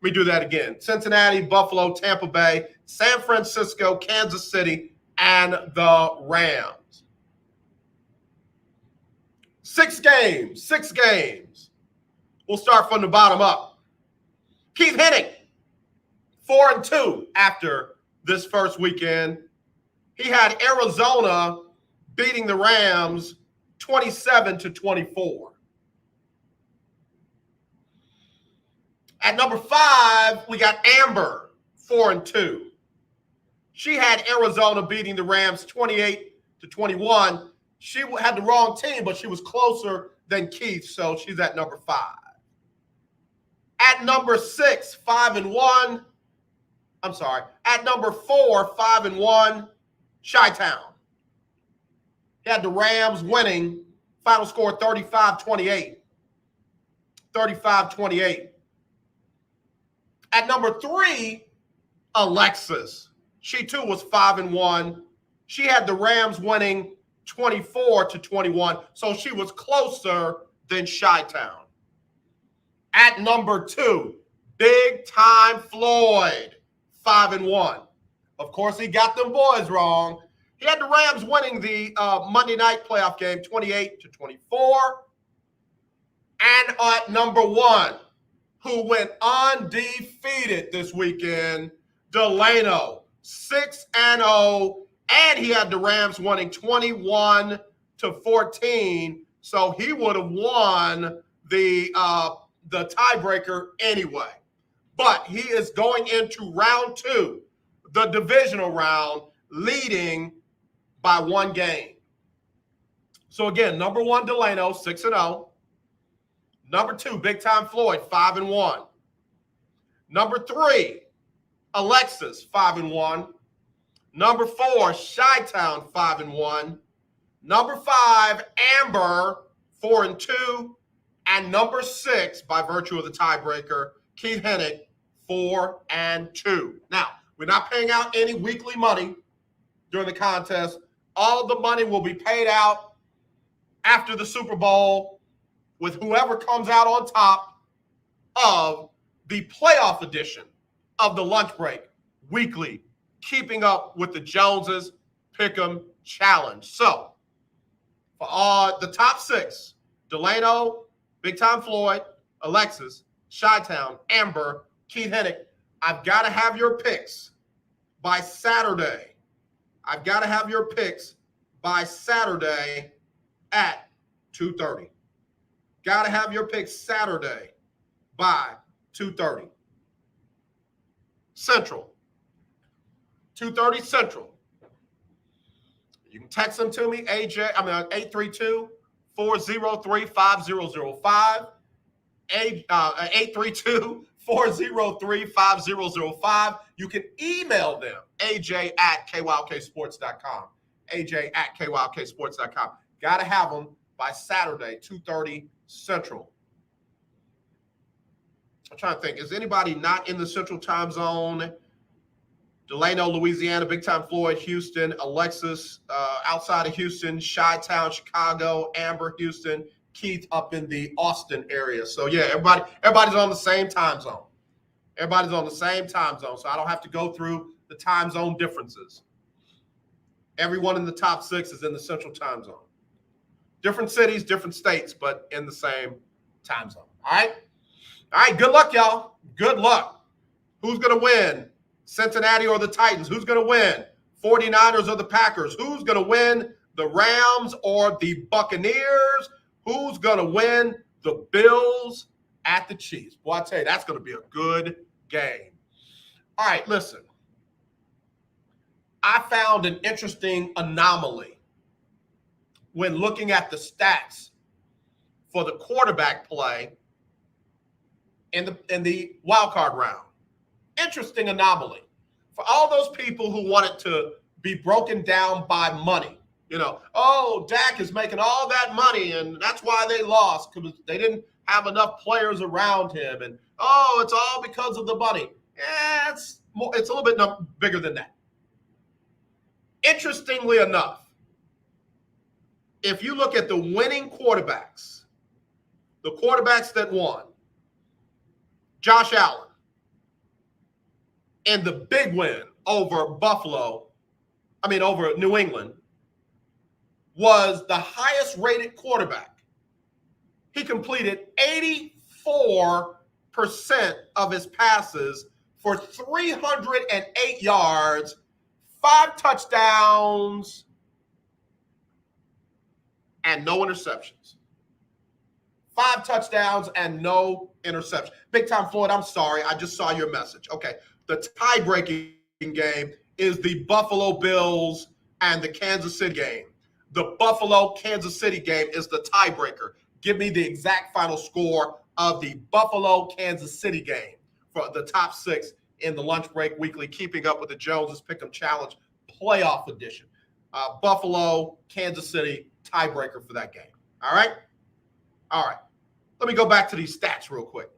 [SPEAKER 3] me do that again. Cincinnati, Buffalo, Tampa Bay, San Francisco, Kansas City, and the Rams. 6 games. We'll start from the bottom up. Keith Hennig, 4-2 after this first weekend. He had Arizona beating the Rams 27-24. At number 5, we got Amber, 4-2. She had Arizona beating the Rams 28-21. She had the wrong team, but she was closer than Keith, so she's at number 5. At number 6, 5-1. At number 4, 5-1, Chi-Town. He had the Rams winning. Final score 35-28. 35-28. At number 3, Alexis. She too was 5-1. She had the Rams winning 24-21. So she was closer than Chi-Town. At number 2, Big Time Floyd, 5-1. Of course, he got them boys wrong. He had the Rams winning the Monday night playoff game 28-24. And at number 1, who went undefeated this weekend, Delano, 6-0, and he had the Rams winning 21-14. So he would have won the tiebreaker anyway. But he is going into round 2, the divisional round, leading by 1 game. So again, number 1, Delano, 6-0. Number 2, Big Time Floyd, 5-1. Number 3, Alexis, 5-1. Number 4, Chi-Town, 5-1. Number 5, Amber, 4-2. And number 6, by virtue of the tiebreaker, Keith Hennig, 4-2. Now, we're not paying out any weekly money during the contest. All the money will be paid out after the Super Bowl with whoever comes out on top of the playoff edition of the Lunch Break Weekly, Keeping Up with the Joneses Pick'em Challenge. So, for all the top 6, Delano, Big Time Floyd, Alexis, Chi-Town, Amber, Keith Hennig, I've got to have your picks by Saturday. I've got to have your picks by Saturday at 2:30. Got to have your picks Saturday by 2:30. Central. 2:30 Central. You can text them to me, 832-403-5005. 832-403-5005. You can email them, aj@kylksports.com. aj@kylksports.com. Got to have them by Saturday, 2:30 Central. I'm trying to think. Is anybody not in the Central Time Zone? Delano, Louisiana, Big Time Floyd, Houston, Alexis, outside of Houston, Chi-Town, Chicago, Amber, Houston, Keith up in the Austin area. So yeah, everybody's on the same time zone. Everybody's on the same time zone, so I don't have to go through the time zone differences. Everyone in the top 6 is in the Central Time Zone. Different cities, different states, but in the same time zone. All right? All right, good luck, y'all. Good luck. Who's going to win? Cincinnati or the Titans? Who's going to win? 49ers or the Packers? Who's going to win? The Rams or the Buccaneers? Who's going to win? The Bills at the Chiefs. Boy, I tell you, that's going to be a good game. All right, listen. I found an interesting anomaly when looking at the stats for the quarterback play in the wild card round. Interesting anomaly. For all those people who want it to be broken down by money, you know, oh, Dak is making all that money and that's why they lost because they didn't have enough players around him. And, oh, it's all because of the money. It's a little bit bigger than that. Interestingly enough, if you look at the winning quarterbacks, the quarterbacks that won, Josh Allen, and the big win over New England, was the highest rated quarterback. He completed 84% of his passes for 308 yards, 5 touchdowns, and no interceptions. 5 touchdowns and no interceptions. Big Time Floyd, I'm sorry. I just saw your message. Okay. The tie-breaking game is the Buffalo Bills and the Kansas City game. The Buffalo-Kansas City game is the tiebreaker. Give me the exact final score of the Buffalo-Kansas City game for the top 6 in the Lunch Break Weekly, Keeping Up with the Joneses Pick'em Challenge Playoff Edition. Buffalo, Kansas City, tiebreaker for that game. All right? All right. Let me go back to these stats real quick.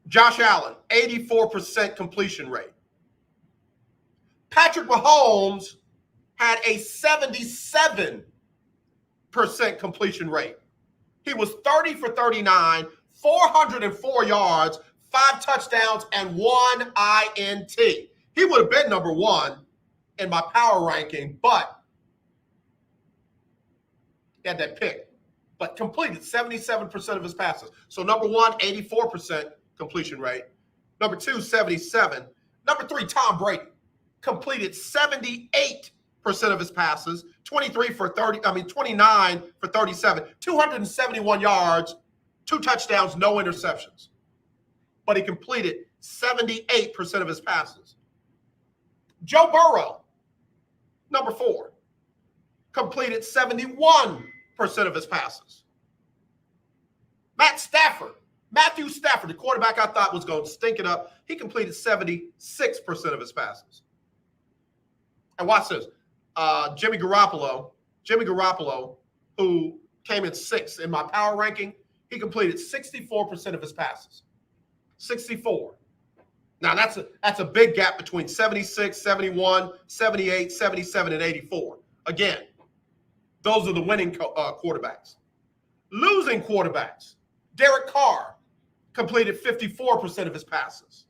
[SPEAKER 3] Josh Allen, 84% completion rate. Patrick Mahomes had a 77% completion rate. He was 30 for 39, 404 yards, 5 touchdowns, and 1 INT. He would have been number 1 in my power ranking, but he had that pick. But completed 77% of his passes. So number 1, 84% completion rate. Number 2, 77. Number 3, Tom Brady completed 78% of his passes, 29 for 37, 271 yards, 2 touchdowns, no interceptions. But he completed 78% of his passes. Joe Burrow, number 4, completed 71% of his passes. Matthew Stafford, the quarterback I thought was going to stink it up, he completed 76% of his passes. And watch this. Jimmy Garoppolo, who came in 6th in my power ranking, he completed 64% of his passes. 64. Now, that's a big gap between 76, 71, 78, 77, and 84. Again, those are the winning quarterbacks. Losing quarterbacks. Derek Carr completed 54% of his passes.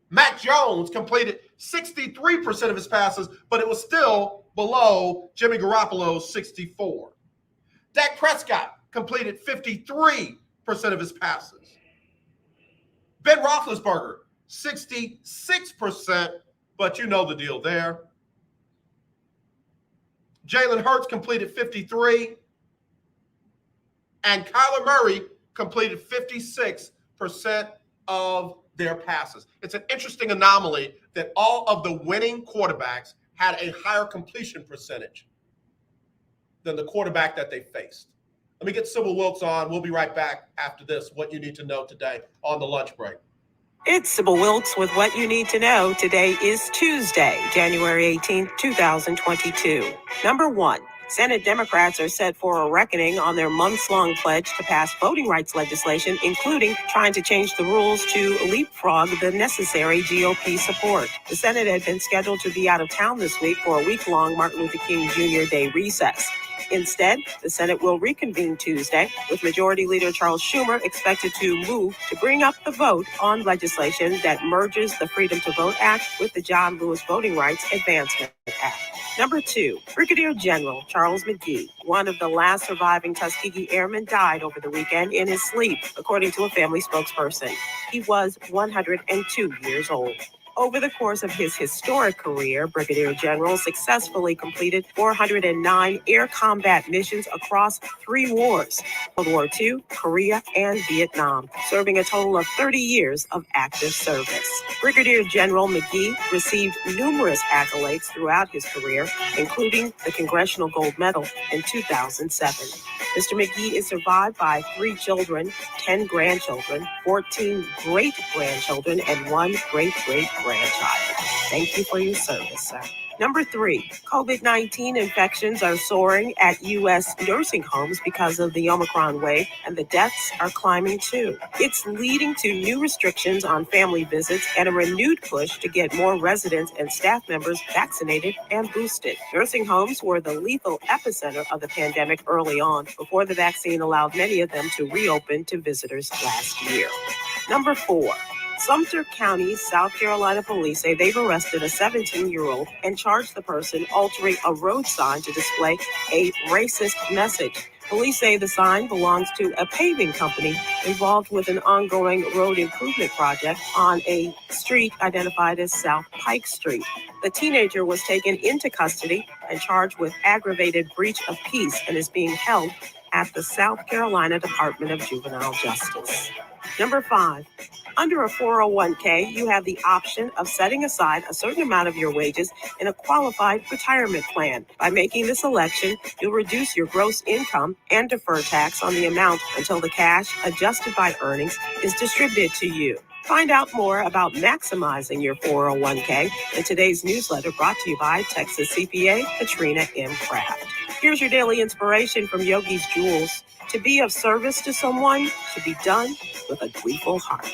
[SPEAKER 3] Mac Jones completed 63% of his passes, but it was still below Jimmy Garoppolo's 64. Dak Prescott completed 53% of his passes. Ben Roethlisberger, 66%, but you know the deal there. Jalen Hurts completed 53%, and Kyler Murray completed 56% of their passes. It's an interesting anomaly that all of the winning quarterbacks had a higher completion percentage than the quarterback that they faced. Let me get Sybil Wilkes on. We'll be right back after this. What you need to know today on the lunch break.
[SPEAKER 14] It's Sybil Wilkes with what you need to know. Today is Tuesday, January 18th, 2022. Number 1. Senate Democrats are set for a reckoning on their months-long pledge to pass voting rights legislation, including trying to change the rules to leapfrog the necessary GOP support. The Senate had been scheduled to be out of town this week for a week-long Martin Luther King Jr. Day recess. Instead, the Senate will reconvene Tuesday, with Majority Leader Charles Schumer expected to move to bring up the vote on legislation that merges the Freedom to Vote Act with the John Lewis Voting Rights Advancement Act. Number 2, Brigadier General Charles Mcgee, one of the last surviving Tuskegee Airmen, died over the weekend in his sleep, according to a family spokesperson. He was 102 years old. Over the course of his historic career, Brigadier General successfully completed 409 air combat missions across 3 wars: World War II, Korea, and Vietnam, serving a total of 30 years of active service. Brigadier General Mcgee received numerous accolades throughout his career, including the Congressional Gold Medal in 2007. Mr. Mcgee is survived by 3 children, 10 grandchildren, 14 great-grandchildren, and 1 great-great-grandchild. Thank you for your service, sir. Number 3, COVID-19 infections are soaring at U.S. nursing homes because of the Omicron wave, and the deaths are climbing too. It's leading to new restrictions on family visits and a renewed push to get more residents and staff members vaccinated and boosted. Nursing homes were the lethal epicenter of the pandemic early on, before the vaccine allowed many of them to reopen to visitors last year. Number 4. Sumter County, South Carolina police say they've arrested a 17-year-old and charged the person altering a road sign to display a racist message. Police say the sign belongs to a paving company involved with an ongoing road improvement project on a street identified as South Pike Street. The teenager was taken into custody and charged with aggravated breach of peace and is being held at the South Carolina Department of Juvenile Justice. Number 5. Under a 401k, you have the option of setting aside a certain amount of your wages in a qualified retirement plan. By making this election, you'll reduce your gross income and defer tax on the amount until the cash, adjusted by earnings, is distributed to you. Find out more about maximizing your 401k in today's newsletter, brought to you by Texas CPA Katrina M. Kraft. Here's your daily inspiration from Yogi's Jewels. To be of service to someone should be done with a gleeful heart.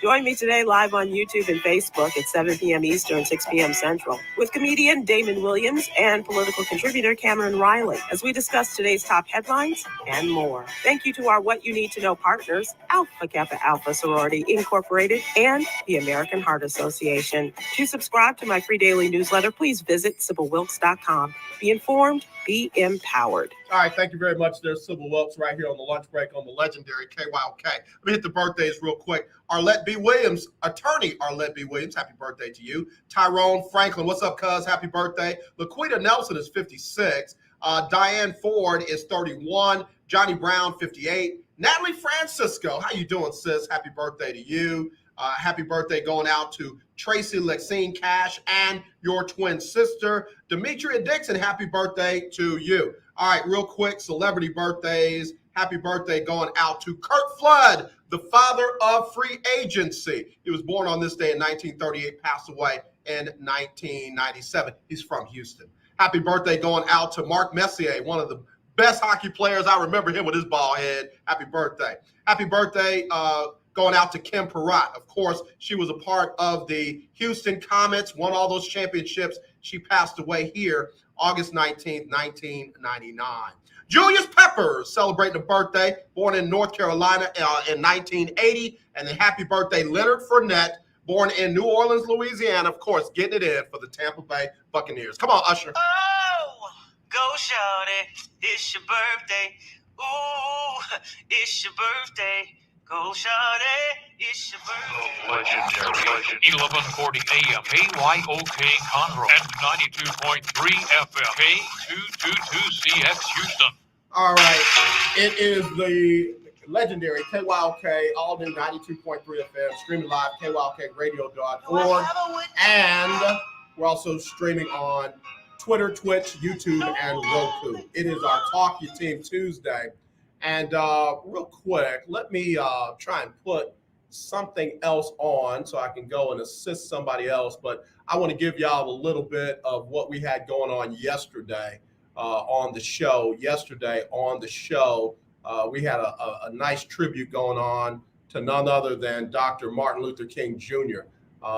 [SPEAKER 14] Join me today live on YouTube and Facebook at 7 p.m. Eastern, 6 p.m. Central, with comedian Damon Williams and political contributor Cameron Riley, as we discuss today's top headlines and more. Thank you to our What You Need to Know partners, Alpha Kappa Alpha Sorority Incorporated and the American Heart Association. To subscribe to my free daily newsletter, please visit SybylWilkes.com. Be informed, be empowered.
[SPEAKER 3] All right, thank you very much. There's Sybil Wilkes right here on the lunch break on the legendary KYOK. Let me hit the birthdays real quick. Arlette B. Williams, attorney Arlette B. Williams, happy birthday to you. Tyrone Franklin, what's up, cuz? Happy birthday. Laquita Nelson is 56. Diane Ford is 31. Johnny Brown, 58. Natalie Francisco, how you doing, sis? Happy birthday to you. Happy birthday going out to Tracy Lexine Cash and your twin sister. Demetria Dixon, happy birthday to you. All right, real quick, celebrity birthdays. Happy birthday going out to Kurt Flood, the father of free agency. He was born on this day in 1938, passed away in 1997. He's from Houston. Happy birthday going out to Mark Messier, one of the best hockey players. I remember him with his ball head. Happy birthday. Happy birthday going out to Kim Perrott. Of course, she was a part of the Houston Comets, won all those championships. She passed away here August 19th, 1999. Julius Peppers celebrating a birthday, born in North Carolina in 1980. And then happy birthday, Leonard Fournette, born in New Orleans, Louisiana. Of course, getting it in for the Tampa Bay Buccaneers. Come on, Usher.
[SPEAKER 15] Oh, go shawty, it's your birthday. Ooh, it's your birthday. Go shawty, it's your birthday.
[SPEAKER 5] Legendary. 1140 AM, KYOK Conroe, and 92.3 FM, K222CX Houston.
[SPEAKER 3] All right. It is the legendary KYOK, all new 92.3 FM, streaming live, KYOKradio.org. And we're also streaming on Twitter, Twitch, YouTube, and Roku. It is our Talk Your Team Tuesday. And real quick, let me try and put something else on so I can go and assist somebody else. But I want to give y'all a little bit of what we had going on yesterday on the show yesterday. On the show, we had a nice tribute going on to none other than Dr. Martin Luther King Jr.,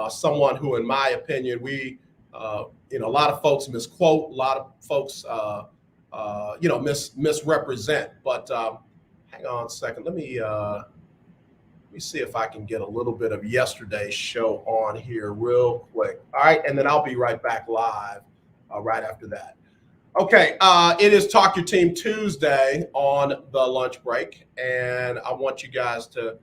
[SPEAKER 3] someone who, in my opinion, a lot of folks misquote, a lot of folks, misrepresent. But hang on a second. Let me see if I can get a little bit of yesterday's show on here real quick. All right, and then I'll be right back live right after that. Okay, it is Talk Your Team Tuesday on the lunch break, and I want you guys to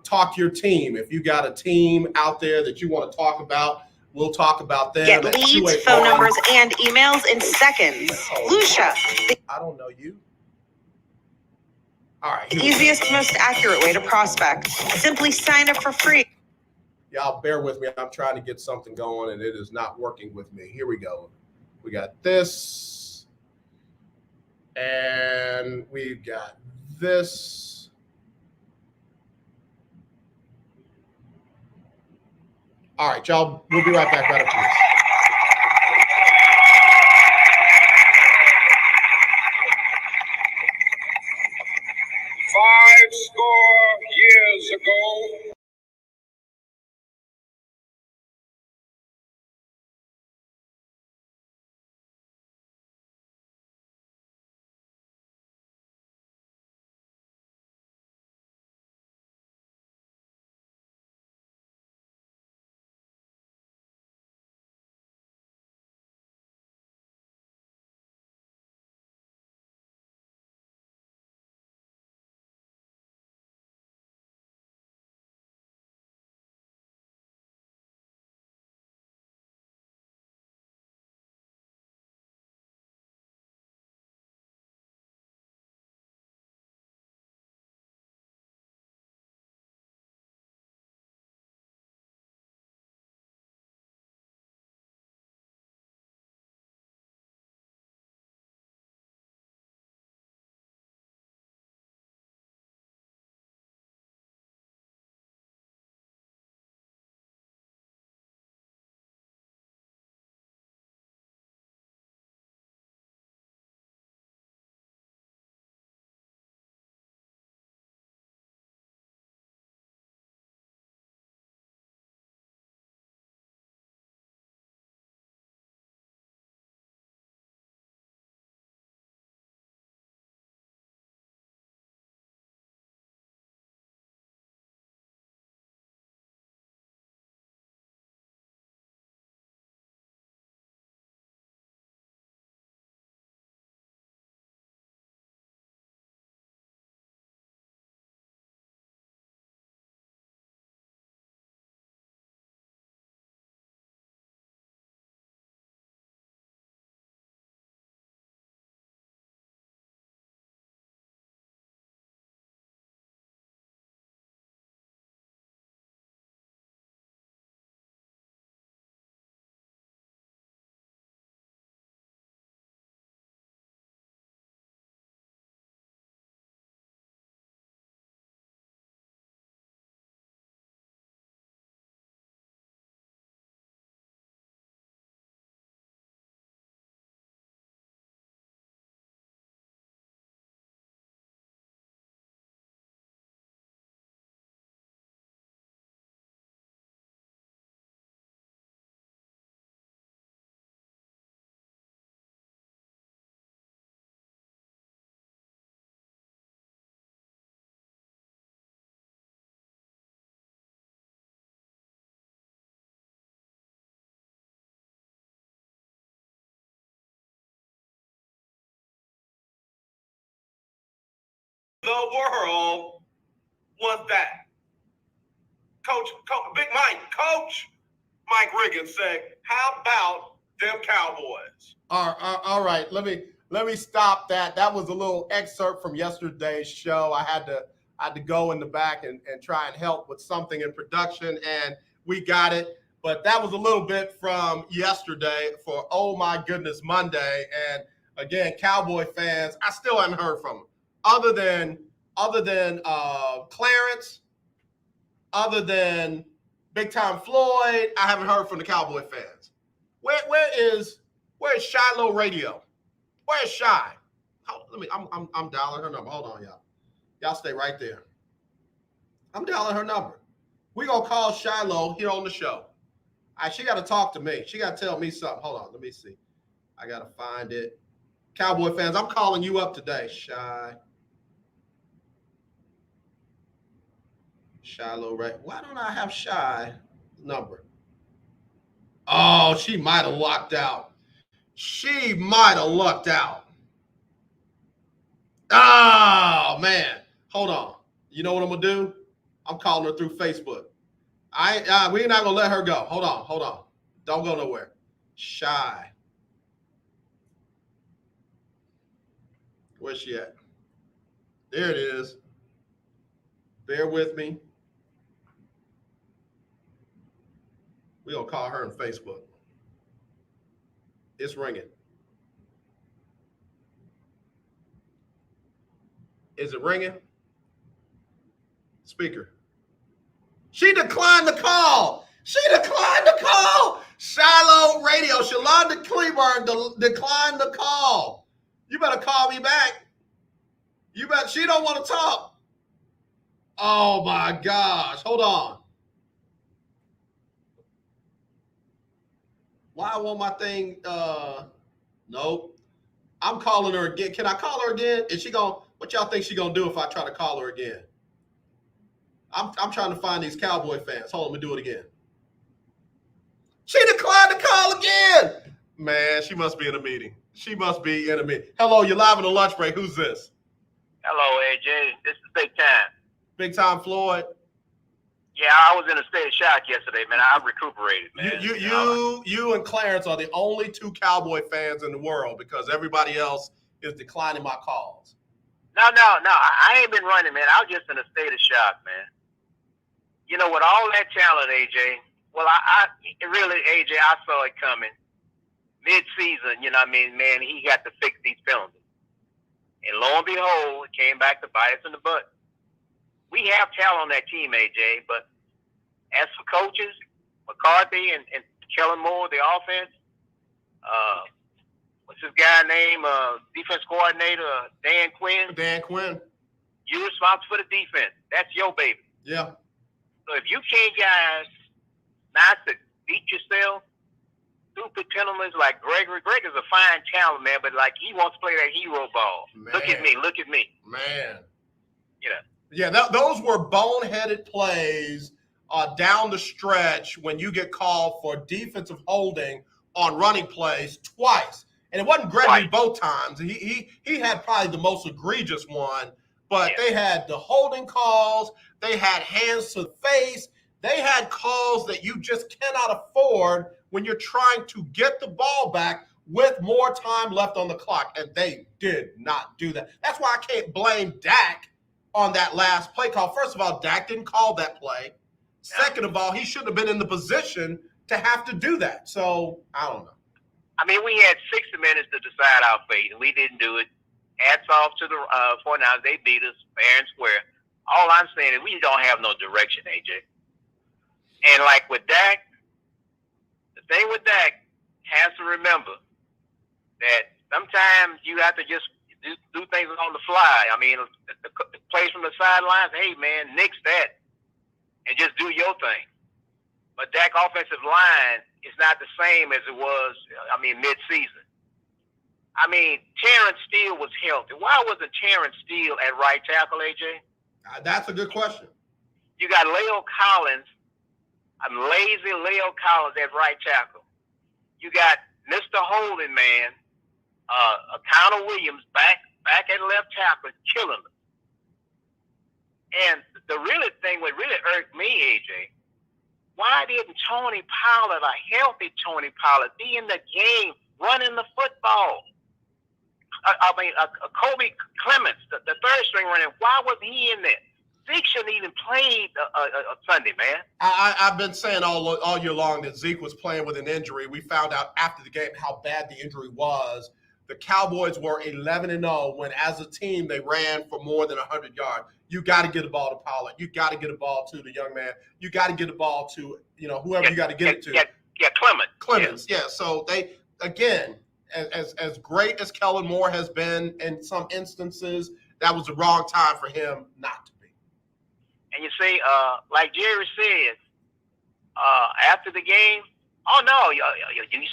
[SPEAKER 3] talk your team. If you got a team out there that you want to talk about, we'll talk about them.
[SPEAKER 1] Get leads, phone numbers, and emails in seconds. Lucia.
[SPEAKER 3] I don't know you. All right.
[SPEAKER 1] The easiest, most accurate way to prospect. Simply sign up for free.
[SPEAKER 3] Y'all bear with me. I'm trying to get something going, and it is not working with me. Here we go. We got this, and we've got this. All right, y'all, we'll be right back right after this.
[SPEAKER 2] Five score years ago.
[SPEAKER 3] The world was that. Coach Big Mike, Coach Mike Riggins said, how about them Cowboys? All right. Let me stop that. That was a little excerpt from yesterday's show. I had to go in the back and try and help with something in production, and we got it. But that was a little bit from yesterday for Oh My Goodness Monday. And again, Cowboy fans, I still haven't heard from them. Other than Clarence, other than Big Time Floyd, I haven't heard from the Cowboy fans. Where is Shiloh Radio? Where's Shy? I'm dialing her number. Hold on, y'all. Y'all stay right there. I'm dialing her number. We gonna call Shiloh here on the show. All right, she got to talk to me. She got to tell me something. Hold on, let me see. I got to find it. Cowboy fans, I'm calling you up today, Shiloh, right? Why don't I have Shy number? Oh, she might have lucked out. She might have lucked out. Oh, man. Hold on. You know what I'm going to do? I'm calling her through Facebook. We're not going to let her go. Hold on. Don't go nowhere. Shy. Where's she at? There it is. Bear with me. We're going to call her on Facebook. It's ringing. Is it ringing? Speaker. She declined the call. Shiloh Radio. Shalonda Cleburne declined the call. You better call me back. She don't want to talk. Oh, my gosh. Hold on. Why won't my thing? Nope. I'm calling her again. Can I call her again? What y'all think she gonna do if I try to call her again? I'm trying to find these Cowboy fans. Hold on, let me do it again. She declined the call again. Man, she must be in a meeting. Hello, you're live on the lunch break. Who's this?
[SPEAKER 9] Hello, AJ. This is Big Time.
[SPEAKER 3] Big Time Floyd.
[SPEAKER 9] Yeah, I was in a state of shock yesterday, man. I recuperated, man.
[SPEAKER 3] You and Clarence are the only two Cowboy fans in the world because everybody else is declining my calls.
[SPEAKER 9] No. I ain't been running, man. I was just in a state of shock, man. You know, with all that talent, AJ, I saw it coming. Mid-season, you know what I mean, man, he got to fix these penalties. And lo and behold, it came back to bite us in the butt. We have talent on that team, AJ, but as for coaches, McCarthy and Kellen Moore, the offense, what's his guy name? Defense coordinator, Dan Quinn. You're responsible for the defense. That's your baby.
[SPEAKER 3] Yeah.
[SPEAKER 9] So if you can't, guys, not to beat yourself, stupid penalties like Gregory. Greg is a fine talent, man, but like he wants to play that hero ball. Man. Look at me.
[SPEAKER 3] Man.
[SPEAKER 9] Yeah.
[SPEAKER 3] Yeah, those were boneheaded plays down the stretch when you get called for defensive holding on running plays twice. And it wasn't Gregory both times. He had probably the most egregious one, but they had the holding calls. They had hands to the face. They had calls that you just cannot afford when you're trying to get the ball back with more time left on the clock. And they did not do that. That's why I can't blame Dak on that last play call. First of all, Dak didn't call that play. Second of all, he shouldn't have been in the position to have to do that. So, I don't know.
[SPEAKER 9] I mean, we had 60 minutes to decide our fate, and we didn't do it. Hats off to the 49ers. They beat us fair and square. All I'm saying is we don't have no direction, AJ. And like with Dak, the thing with Dak has to remember that sometimes you have to just do things on the fly. I mean, the plays from the sidelines, hey, man, nix that and just do your thing. But Dak offensive line is not the same as it was, mid-season. I mean, Terrence Steele was healthy. Why wasn't Terrence Steele at right tackle, AJ?
[SPEAKER 3] That's a good question.
[SPEAKER 9] You got Leo Collins, lazy Leo Collins at right tackle. You got Mr. Holding Man, Connor Williams back at left tackle, killing them. And the really thing what really irked me, AJ, why didn't Tony Pollard, a healthy Tony Pollard, be in the game running the football? Kobe Clements, the third string running, why was he in there? Zeke shouldn't even play Sunday, man.
[SPEAKER 3] I've been saying all year long that Zeke was playing with an injury. We found out after the game how bad the injury was. The Cowboys were 11-0 when, as a team, they ran for more than 100 yards. You got to get the ball to Pollard. You got to get the ball to the young man. You got to get the ball to, whoever you got to get it to.
[SPEAKER 9] Yeah,
[SPEAKER 3] Clemens. Yeah. So they, again, as great as Kellen Moore has been in some instances, that was the wrong time for him not to be.
[SPEAKER 9] And you see, like Jerry said, after the game, oh no, you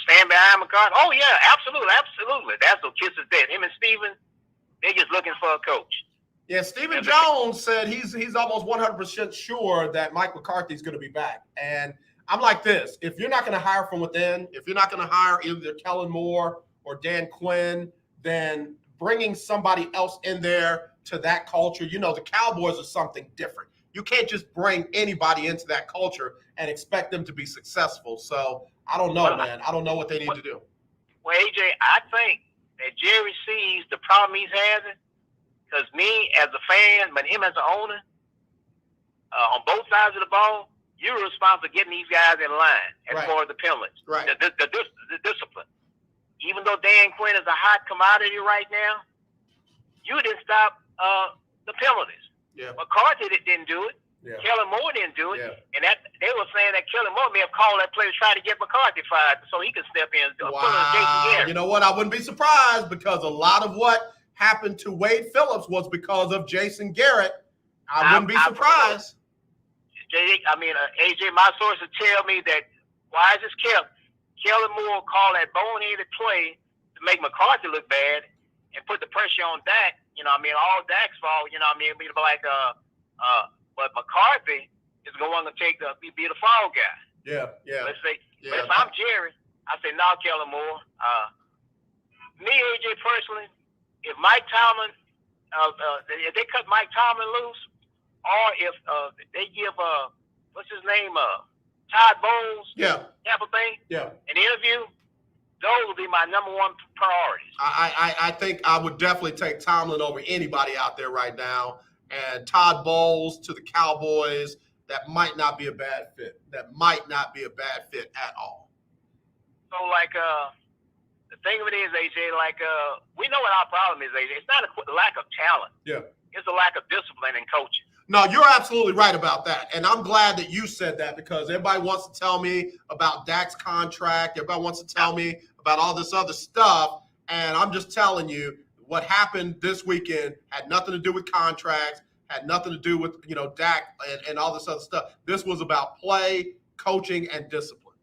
[SPEAKER 9] stand behind McCarthy? Oh yeah, absolutely. That's what kiss of death. Him and Steven, they're just looking for a coach.
[SPEAKER 3] Yeah, Stephen Jones said he's almost 100% sure that Mike McCarthy's going to be back. And I'm like this: if you're not going to hire from within, if you're not going to hire either Kellen Moore or Dan Quinn, then bringing somebody else in there to that culture, the Cowboys are something different. You can't just bring anybody into that culture and expect them to be successful. So I don't know, man. I don't know what they need to do.
[SPEAKER 9] Well, AJ, I think that Jerry sees the problem he's having, because me as a fan, but him as an owner, on both sides of the ball, you're responsible for getting these guys in line as far as the penalties, the discipline. Even though Dan Quinn is a hot commodity right now, you didn't stop the penalties.
[SPEAKER 3] Yeah.
[SPEAKER 9] McCarthy didn't do it. Yeah. Kellen Moore didn't do it. Yeah. And that they were saying that Kellen Moore may have called that play to try to get McCarthy fired so he could step in.
[SPEAKER 3] Wow. You know what? I wouldn't be surprised, because a lot of what happened to Wade Phillips was because of Jason Garrett. I wouldn't be surprised.
[SPEAKER 9] AJ, my sources tell me that why is this kept? Kellen Moore called that boneheaded play to make McCarthy look bad and put the pressure on Dak. All Dak's fault. Be like, but McCarthy is going to be the fall guy.
[SPEAKER 3] Yeah.
[SPEAKER 9] Let's say, but if I'm Jerry, I say, no, Kellen Moore. Me, AJ, personally, if Mike Tomlin, if they cut Mike Tomlin loose, or if they give what's his name, Todd Bowles, type of thing, an interview, those will be my number one priorities.
[SPEAKER 3] I think I would definitely take Tomlin over anybody out there right now. And Todd Bowles to the Cowboys, that might not be a bad fit. That might not be a bad fit at all.
[SPEAKER 9] So, the thing of it is, AJ, we know what our problem is, AJ. It's not a lack of talent.
[SPEAKER 3] Yeah.
[SPEAKER 9] It's a lack of discipline and coaching.
[SPEAKER 3] No, you're absolutely right about that. And I'm glad that you said that, because everybody wants to tell me about Dak's contract. Everybody wants to tell me about all this other stuff. And I'm just telling you, what happened this weekend had nothing to do with contracts, had nothing to do with, Dak and all this other stuff. This was about play, coaching, and discipline.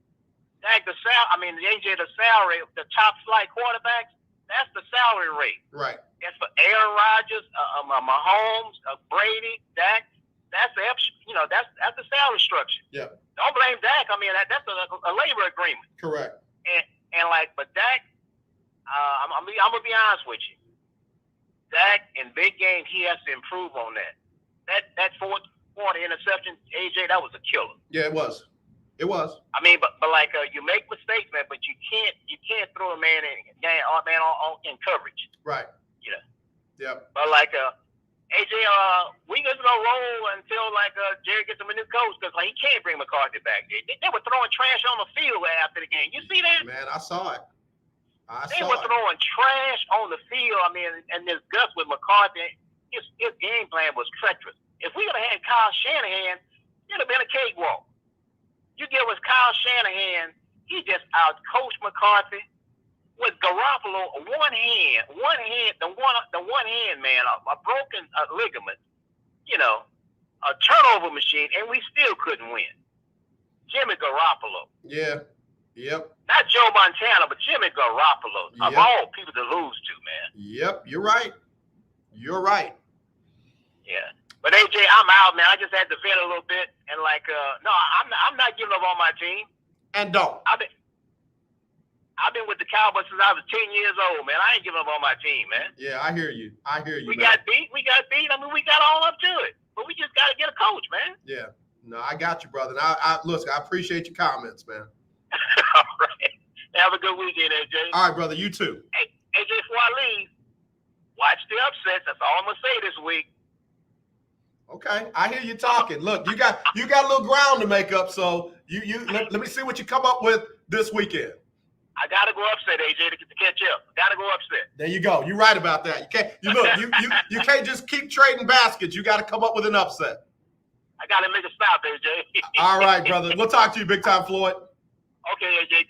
[SPEAKER 9] Dak, the salary, the top flight quarterbacks, that's the salary rate.
[SPEAKER 3] Right.
[SPEAKER 9] That's for Aaron Rodgers, Mahomes, Brady, Dak. That's that's the salary structure.
[SPEAKER 3] Yeah.
[SPEAKER 9] Don't blame Dak. That's a labor agreement.
[SPEAKER 3] Correct.
[SPEAKER 9] But Dak, I'm gonna be honest with you. Dak in big games, he has to improve on that. That fourth quarter interception, AJ, that was a killer.
[SPEAKER 3] Yeah, it was. It was.
[SPEAKER 9] You make mistakes, man, but you can't throw a man in coverage.
[SPEAKER 3] Right.
[SPEAKER 9] Yeah.
[SPEAKER 3] Yeah.
[SPEAKER 9] But AJ, we just gonna roll until Jerry gets him a new coach, because he can't bring McCarthy back. They were throwing trash on the field after the game. You see that?
[SPEAKER 3] Man, I saw it.
[SPEAKER 9] They were throwing trash on the field. And this Gus with McCarthy, his game plan was treacherous. If we would have had Kyle Shanahan, it'd have been a cakewalk. You get with Kyle Shanahan, he just out-coached McCarthy with Garoppolo, one hand, man, a broken ligament, a turnover machine, and we still couldn't win. Jimmy Garoppolo.
[SPEAKER 3] Yeah. Yep.
[SPEAKER 9] Not Joe Montana, but Jimmy Garoppolo. Of all people to lose to, man.
[SPEAKER 3] Yep, you're right. You're right.
[SPEAKER 9] Yeah. But AJ, I'm out, man. I just had to vent a little bit, and no, I'm not giving up on my team.
[SPEAKER 3] And don't.
[SPEAKER 9] I've been with the Cowboys since I was 10 years old, man. I ain't giving up on my team, man.
[SPEAKER 3] Yeah, I hear you.
[SPEAKER 9] We got beat. We got all up to it, but we just got to get a coach, man.
[SPEAKER 3] Yeah. No, I got you, brother. And I appreciate your comments, man.
[SPEAKER 9] All right. Have a good weekend, AJ.
[SPEAKER 3] All right, brother. You too.
[SPEAKER 9] Hey, AJ, before I leave, watch the upsets. That's all I'm gonna say this week.
[SPEAKER 3] Okay, I hear you talking. Look, you got a little ground to make up. So let me see what you come up with this weekend.
[SPEAKER 9] I gotta go upset, AJ, to catch up. Gotta go upset.
[SPEAKER 3] There you go. You're right about that. You can't just keep trading baskets. You got to come up with an upset.
[SPEAKER 9] I gotta make a stop, AJ.
[SPEAKER 3] All right, brother. We'll talk to you, Big Time Floyd.
[SPEAKER 9] Okay, AJ.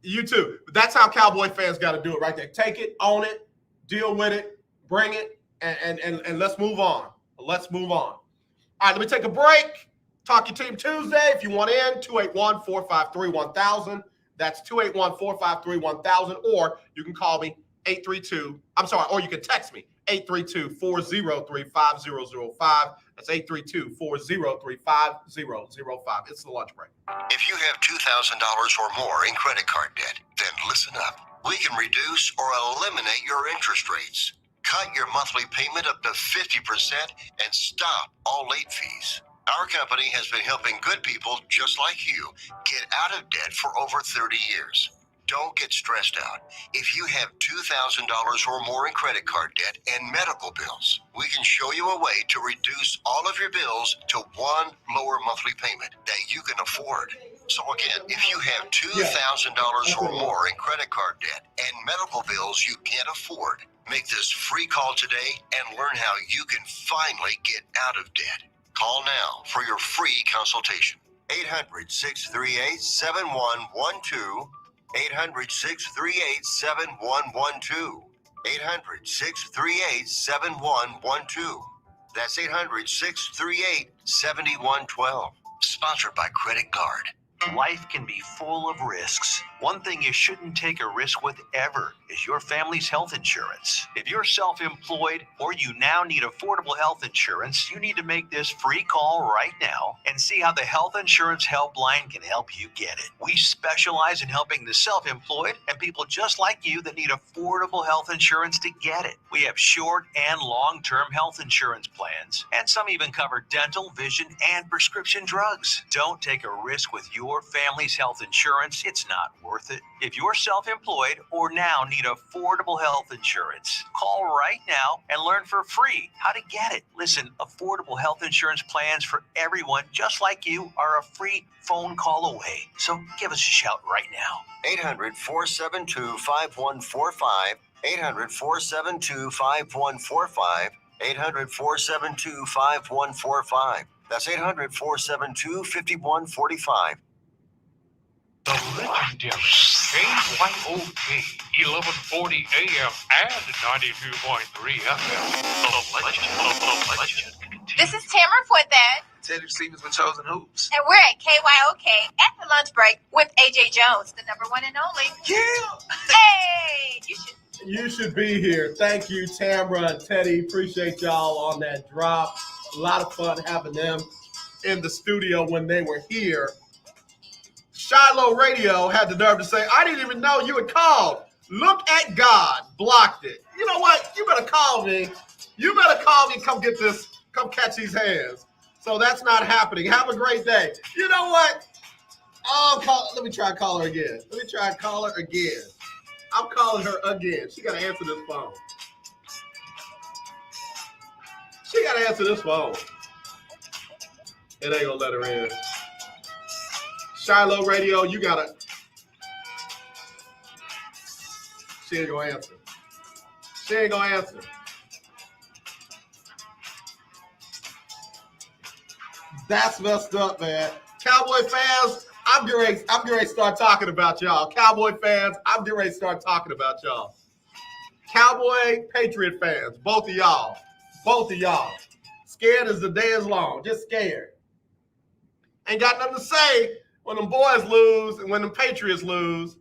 [SPEAKER 3] You too. That's how Cowboy fans got to do it right there. Take it, own it, deal with it, bring it, and let's move on. Let's move on. All right, let me take a break. Talk Your Team Tuesday. If you want in, 281-453-1000. That's 281-453-1000. Or you can call me, or you can text me, 832-403-5005. That's 832-403-5005. It's the lunch break.
[SPEAKER 10] If you have $2,000 or more in credit card debt, then listen up. We can reduce or eliminate your interest rates. Cut your monthly payment up to 50% and stop all late fees. Our company has been helping good people just like you get out of debt for over 30 years. Don't get stressed out. If you have $2,000 or more in credit card debt and medical bills, we can show you a way to reduce all of your bills to one lower monthly payment that you can afford. So again, if you have $2,000 or more in credit card debt and medical bills you can't afford, make this free call today and learn how you can finally get out of debt. Call now for your free consultation. 800-638-7112. 800-638-7112. 800-638-7112. That's 800-638-7112. Sponsored by Credit Card.
[SPEAKER 4] Life can be full of risks. One thing you shouldn't take a risk with ever is your family's health insurance. If you're self-employed or you now need affordable health insurance, you need to make this free call right now and see how the Health Insurance Helpline can help you get it. We specialize in helping the self-employed and people just like you that need affordable health insurance to get it. We have short and long-term health insurance plans, and some even cover dental, vision, and prescription drugs. Don't take a risk with your family's health insurance. It's not worth it. If you're self-employed or now need affordable health insurance, call right now and learn for free how to get it. Listen, affordable health insurance plans for everyone just like you are a free phone call away. So give us a shout right now.
[SPEAKER 10] 800-472-5145. 800-472-5145. 800-472-5145. That's 800-472-5145.
[SPEAKER 5] The legendary KYOK 1140 AM and 92.3 FM. The legend continues.
[SPEAKER 16] This is Tamara Forthat.
[SPEAKER 17] Teddy Stevens with Chosen Hoops.
[SPEAKER 16] And we're at KYOK at the lunch break with AJ Jones, the number one and only.
[SPEAKER 17] Yeah.
[SPEAKER 16] Hey,
[SPEAKER 3] You should be here. Thank you, Tamara and Teddy. Appreciate y'all on that drop. A lot of fun having them in the studio when they were here. Shiloh Radio had the nerve to say, I didn't even know you had called. Look at God. Blocked it. You know what? You better call me. You better call me and come get this. Come catch these hands. So that's not happening. Have a great day. You know what? Let me try and call her again. I'm calling her again. She got to answer this phone. It ain't going to let her in. Shiloh Radio, you got to. She ain't going to answer. That's messed up, man. Cowboy fans, I'm getting ready to start talking about y'all. Cowboy fans, I'm getting ready to start talking about y'all. Cowboy, Patriot fans, both of y'all. Scared as the day is long, just scared. Ain't got nothing to say when them boys lose and when them Patriots lose.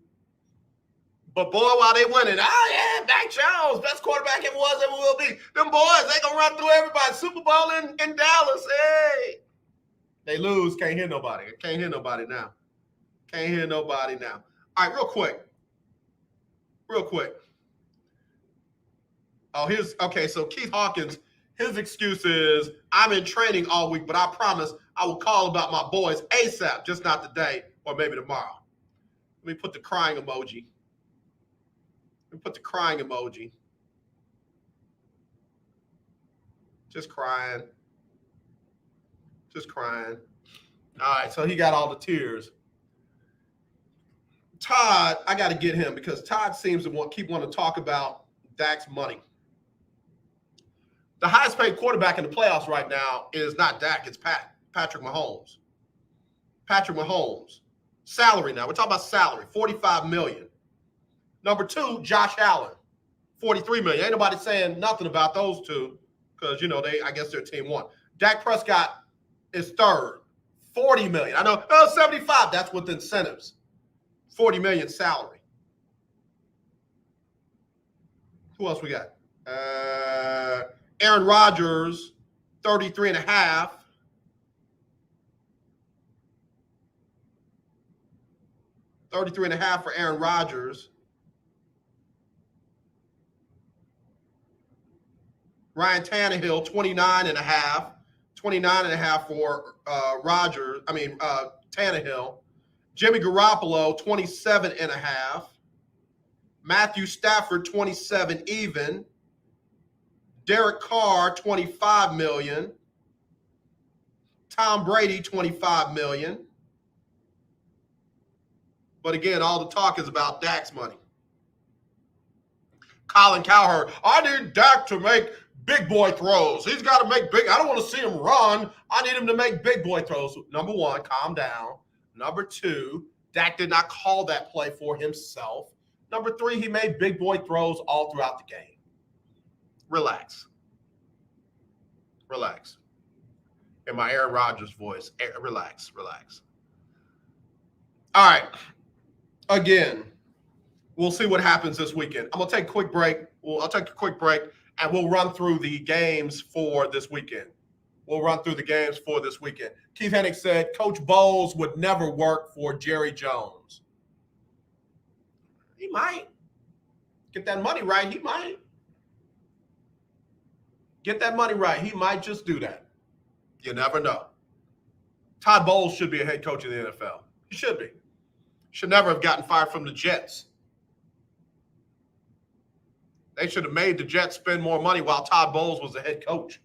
[SPEAKER 3] But boy, while they winning, Mac Jones, best quarterback ever was, ever will be. Them boys, they gonna run through everybody. Super Bowl in Dallas, hey. They lose, can't hear nobody. Now. All right, real quick. So Keith Hawkins, his excuse is, I'm in training all week, but I promise I will call about my boys ASAP, just not today or maybe tomorrow. Let me put the crying emoji. Just crying. All right, so he got all the tears. Todd, I got to get him because Todd seems to keep wanting to talk about Dak's money. The highest paid quarterback in the playoffs right now is not Dak, it's Patrick Mahomes. Salary now. We're talking about salary, $45 million. Number 2, Josh Allen, $43 million. Ain't nobody saying nothing about those two because, I guess they're team one. Dak Prescott is third, $40 million. I know, 75, that's with incentives. $40 million salary. Who else we got? Aaron Rodgers, 33.5. $33.5 for Aaron Rodgers. Ryan Tannehill, 29.5. 29.5 for Tannehill. Jimmy Garoppolo, 27.5. Matthew Stafford, 27 even. Derek Carr, 25 million. Tom Brady, 25 million. But again, all the talk is about Dak's money. Colin Cowherd, I need Dak to make big boy throws. He's got to make I don't want to see him run. I need him to make big boy throws. Number 1, calm down. Number 2, Dak did not call that play for himself. Number 3, he made big boy throws all throughout the game. Relax. Relax. In my Aaron Rodgers voice, relax. All right. Again, we'll see what happens this weekend. I'm going to take a quick break. I'll take a quick break, and we'll run through the games for this weekend. Keith Hennig said Coach Bowles would never work for Jerry Jones. He might. Get that money right. He might. Get that money right. He might just do that. You never know. Todd Bowles should be a head coach in the NFL. He should be. Should never have gotten fired from the Jets. They should have made the Jets spend more money while Todd Bowles was the head coach.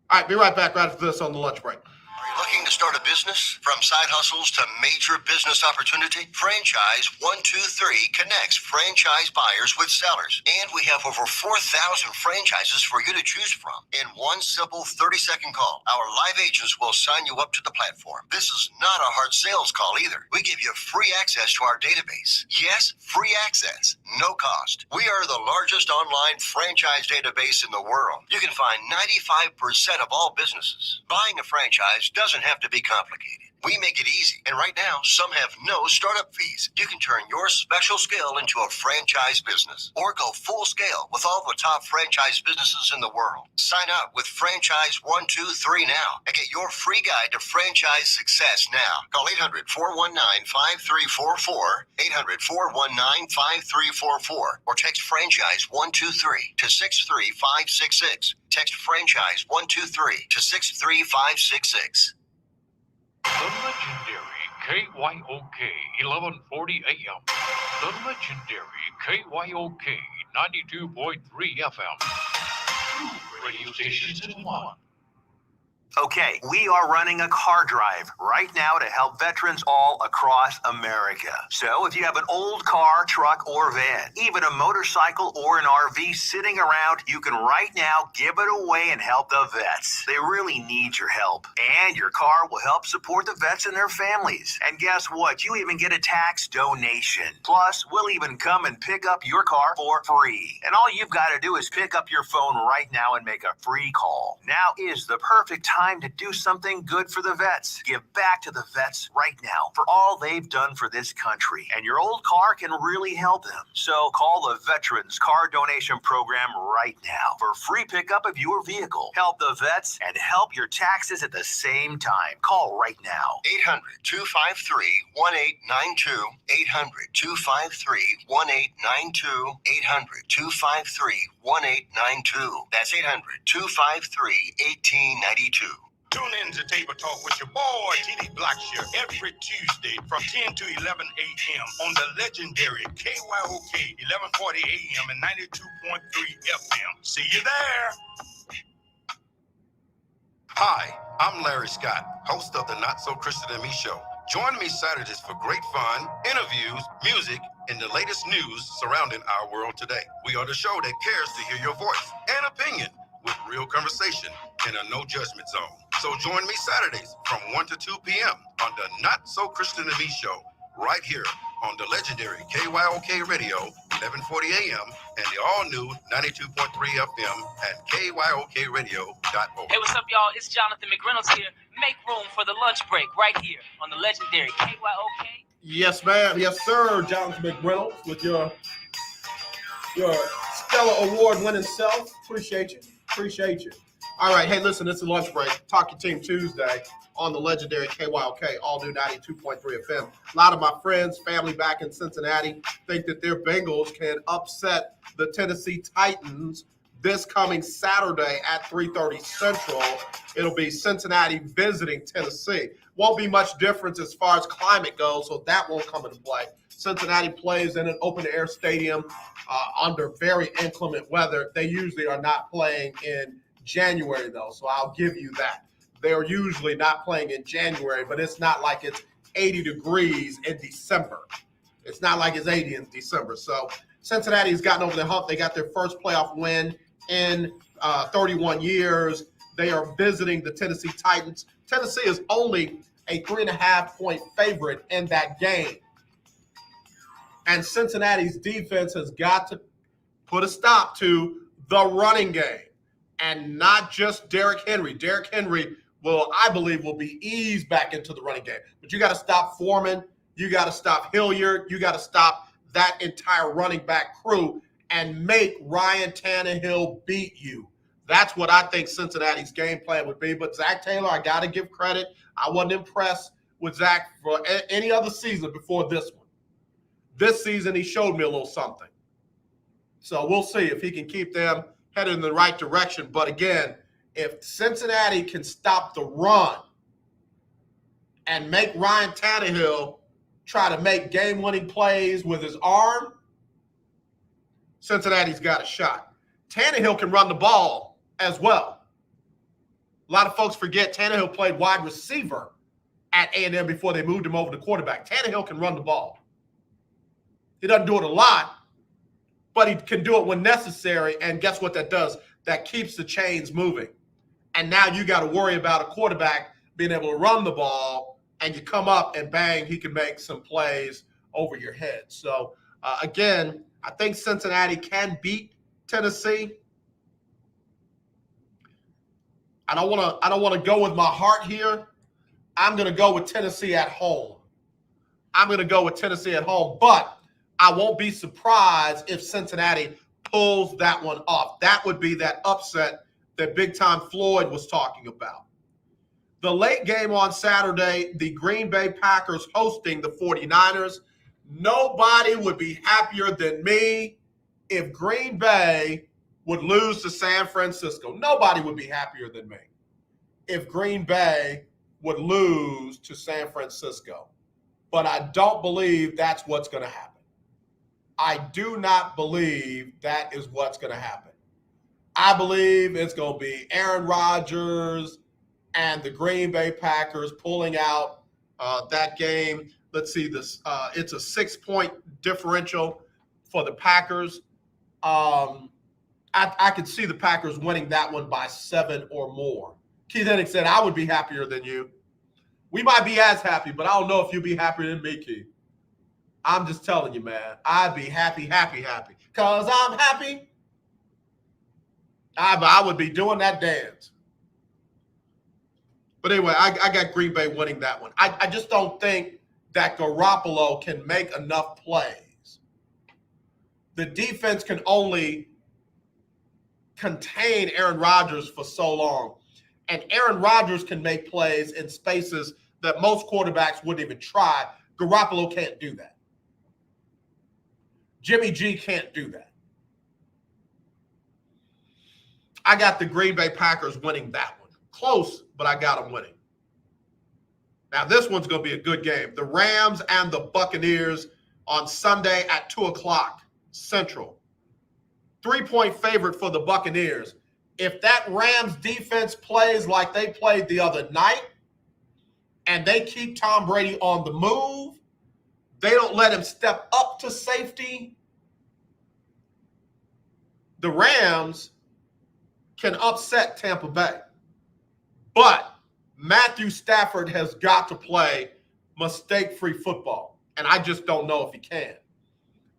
[SPEAKER 3] All right, be right back right after this on the lunch break.
[SPEAKER 10] Are you looking to start a business? From side hustles to major business opportunity, Franchise 123 connects franchise buyers with sellers. And we have over 4,000 franchises for you to choose from. In one simple 30-second call, our live agents will sign you up to the platform. This is not a hard sales call either. We give you free access to our database. Yes, free access, no cost. We are the largest online franchise database in the world. You can find 95% of all businesses. Buying a franchise doesn't have to be complicated. We make it easy, and right now, some have no startup fees. You can turn your special skill into a franchise business, or go full scale with all the top franchise businesses in the world. Sign up with Franchise 123 now and get your free guide to franchise success now. Call 800-419-5344, 800-419-5344, or text Franchise 123 to 63566. Text Franchise 123 to 63566.
[SPEAKER 5] The legendary KYOK 1140 AM. The legendary KYOK 92.3 FM. Radio stations in one.
[SPEAKER 4] Okay, we are running a car drive right now to help veterans all across America. So if you have an old car, truck, or van, even a motorcycle or an RV sitting around, you can right now give it away and help the vets. They really need your help. And your car will help support the vets and their families. And guess what? You even get a tax donation. Plus, we'll even come and pick up your car for free. And all you've got to do is pick up your phone right now and make a free call. Now is the perfect time to do something good for the vets. Give back to the vets right now for all they've done for this country. And your old car can really help them. So call the Veterans Car Donation Program right now for free pickup of your vehicle. Help the vets and help your taxes at the same time. Call right now. 800-253-1892. 800-253-1892. 800-253-1892. That's 800-253-1892.
[SPEAKER 11] Tune in to Table Talk with your boy, TD Blackshear, every Tuesday from 10 to 11 a.m. on the legendary KYOK 1140 a.m. and 92.3 FM. See you there. Hi, I'm Larry Scott, host of the Not So Christian and Me Show. Join me Saturdays for great fun, interviews, music, and the latest news surrounding our world today. We are the show that cares to hear your voice and opinion with real conversation in a no-judgment zone. So join me Saturdays from 1 to 2 p.m. on the Not So Christian and Me show, right here on the legendary KYOK Radio, 1140 a.m. and the all-new 92.3 FM at KYOKradio.org.
[SPEAKER 15] Hey, what's up, y'all? It's Jonathan McReynolds here. Make room for the lunch break right here on the legendary KYOK.
[SPEAKER 3] Yes, ma'am. Yes, sir. Jonathan McReynolds with your stellar award-winning self. Appreciate you. All right. Hey, listen, it's a lunch break. Talk Your Team Tuesday on the legendary KYOK, all new 92.3 FM. A lot of my friends, family back in Cincinnati, think that their Bengals can upset the Tennessee Titans this coming Saturday at 3:30 Central. It'll be Cincinnati visiting Tennessee. Won't be much difference as far as climate goes, so that won't come into play. Cincinnati plays in an open-air stadium under very inclement weather. They usually are not playing in January, though, so I'll give you that. They're usually not playing in January, but it's not like it's 80 degrees in December. It's not like it's 80 in December. So Cincinnati has gotten over the hump. They got their first playoff win in 31 years. They are visiting the Tennessee Titans. Tennessee is only a 3.5-point favorite in that game. And Cincinnati's defense has got to put a stop to the running game. And not just Derrick Henry. Derrick Henry I believe will be eased back into the running game. But you got to stop Foreman. You got to stop Hilliard. You got to stop that entire running back crew and make Ryan Tannehill beat you. That's what I think Cincinnati's game plan would be. But Zach Taylor, I got to give credit. I wasn't impressed with Zach for any other season before this one. This season, he showed me a little something. So we'll see if he can keep them headed in the right direction. But again, if Cincinnati can stop the run and make Ryan Tannehill try to make game-winning plays with his arm, Cincinnati's got a shot. Tannehill can run the ball as well. A lot of folks forget Tannehill played wide receiver at A&M before they moved him over to quarterback. Tannehill can run the ball. He doesn't do it a lot, but he can do it when necessary, and guess what that does? That keeps the chains moving. And now you got to worry about a quarterback being able to run the ball, and you come up and bang, he can make some plays over your head. So, again, I think Cincinnati can beat Tennessee. I don't want to go with my heart here. I'm going to go with Tennessee at home. But I won't be surprised if Cincinnati pulls that one off. That would be that upset that Big Time Floyd was talking about. The late game on Saturday, the Green Bay Packers hosting the 49ers. Nobody would be happier than me if Green Bay would lose to San Francisco. Nobody would be happier than me if Green Bay would lose to San Francisco. But I don't believe that's what's going to happen. I do not believe that is what's going to happen. I believe it's going to be Aaron Rodgers and the Green Bay Packers pulling out that game. Let's see this. It's a 6-point differential for the Packers. I could see the Packers winning that one by 7 or more. Keith Hennig said, I would be happier than you. We might be as happy, but I don't know if you'd be happier than me, Keith. I'm just telling you, man. I'd be happy. Because I'm happy. I would be doing that dance. But anyway, I got Green Bay winning that one. I just don't think that Garoppolo can make enough plays. The defense can only contain Aaron Rodgers for so long. And Aaron Rodgers can make plays in spaces that most quarterbacks wouldn't even try. Garoppolo can't do that. Jimmy G can't do that. I got the Green Bay Packers winning that one. Close, but I got them winning. Now, this one's going to be a good game. The Rams and the Buccaneers on Sunday at 2 o'clock Central. 3-point favorite for the Buccaneers. If that Rams defense plays like they played the other night and they keep Tom Brady on the move, they don't let him step up to safety, the Rams can upset Tampa Bay. But Matthew Stafford has got to play mistake-free football, and I just don't know if he can.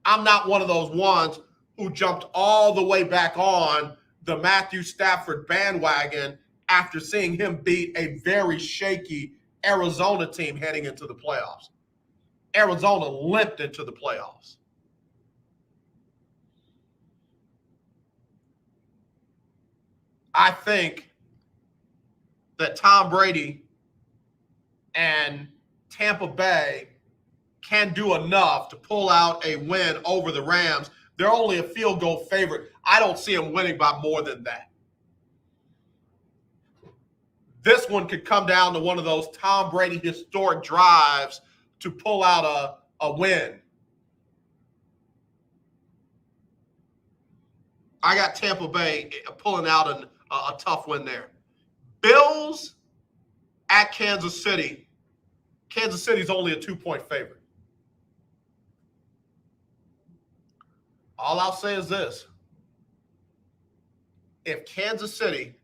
[SPEAKER 3] I'm not one of those ones who jumped all the way back on the Matthew Stafford bandwagon after seeing him beat a very shaky Arizona team heading into the playoffs. Arizona limped into the playoffs. I think that Tom Brady and Tampa Bay can do enough to pull out a win over the Rams. They're only a field goal favorite. I don't see them winning by more than that. This one could come down to one of those Tom Brady historic drives to pull out a win. I got Tampa Bay pulling out a tough win there. Bills at Kansas City. Kansas City's only a 2-point favorite. All I'll say is this. If Kansas City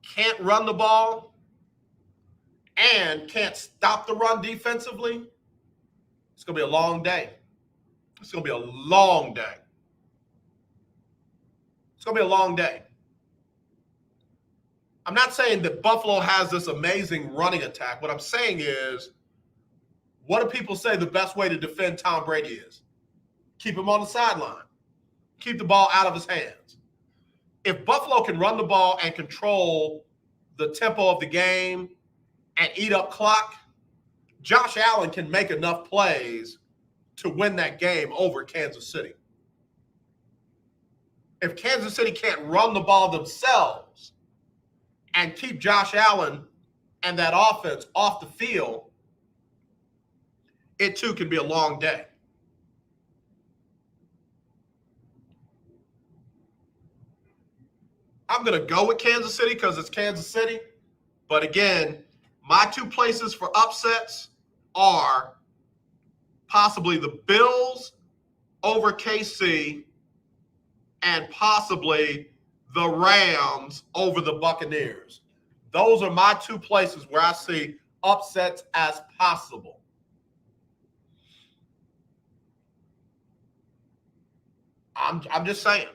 [SPEAKER 3] can't run the ball and can't stop the run defensively, it's going to be a long day. It's going to be a long day. It's going to be a long day. I'm not saying that Buffalo has this amazing running attack. What I'm saying is, what do people say the best way to defend Tom Brady is? Keep him on the sideline. Keep the ball out of his hands. If Buffalo can run the ball and control the tempo of the game and eat up clock, Josh Allen can make enough plays to win that game over Kansas City. If Kansas City can't run the ball themselves and keep Josh Allen and that offense off the field, it too can be a long day. I'm going to go with Kansas City because it's Kansas City. But again, my two places for upsets are possibly the Bills over KC and possibly the Rams over the Buccaneers. Those are my two places where I see upsets as possible. I'm just saying.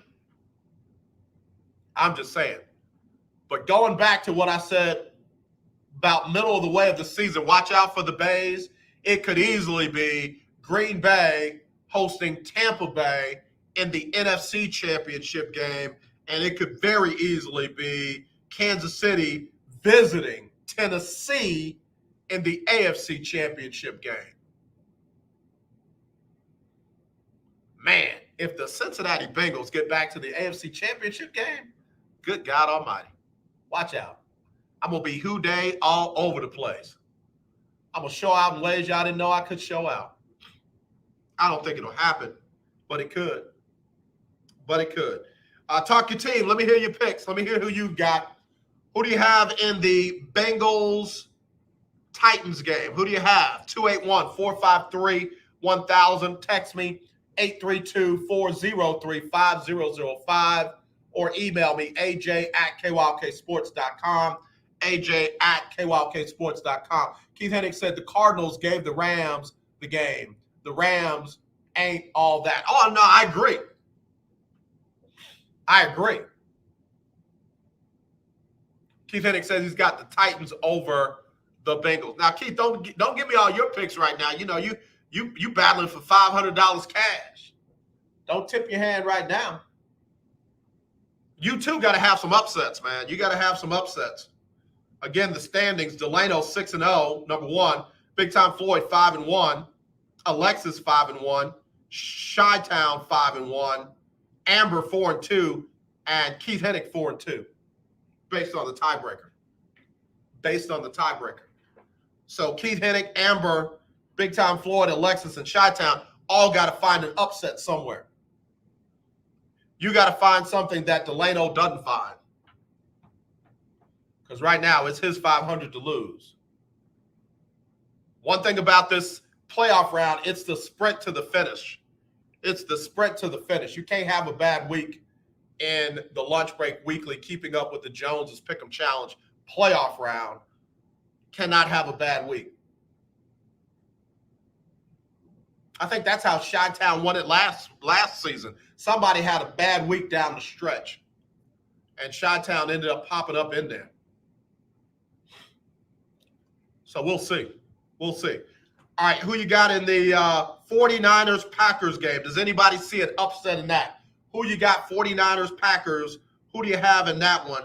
[SPEAKER 3] I'm just saying. But going back to what I said about middle of the way of the season, watch out for the Bays. It could easily be Green Bay hosting Tampa Bay in the NFC Championship game, and it could very easily be Kansas City visiting Tennessee in the AFC Championship game. Man, if the Cincinnati Bengals get back to the AFC Championship game, good God Almighty, watch out. I'm going to be Who Day all over the place. I'm going to show out in ways y'all didn't know I could show out. I don't think it'll happen, but it could. Talk your team. Let me hear your picks. Let me hear who you've got. Who do you have in the Bengals-Titans game? Who do you have? 281-453-1000. Text me, 832-403-5005. Or email me, aj@kylksports.com, aj@kylksports.com. Keith Hennig said the Cardinals gave the Rams the game. The Rams ain't all that. Oh, no, I agree. Keith Hennig says he's got the Titans over the Bengals. Now, Keith, don't give me all your picks right now. You know, you battling for $500 cash. Don't tip your hand right now. You too got to have some upsets, man. You got to have some upsets. Again, the standings: Delano 6-0, number one. Big Time Floyd 5-1. Alexis 5-1. Chi-Town 5-1. Amber 4-2, and Keith Hennig 4-2, based on the tiebreaker. So Keith Hennig, Amber, Big Time Floyd, Alexis, and Chi-Town all got to find an upset somewhere. You got to find something that Delano doesn't find. Because right now it's his 500 to lose. One thing about this playoff round, it's the sprint to the finish. You can't have a bad week in the Lunch Break Weekly Keeping Up with the Joneses Pick'em Challenge playoff round cannot have a bad week. I think that's how Chi-Town won it last season. Somebody had a bad week down the stretch, and Chi-Town ended up popping up in there. So we'll see. We'll see. All right, who you got in the 49ers-Packers game? Does anybody see an upset in that? Who you got, 49ers-Packers? Who do you have in that one?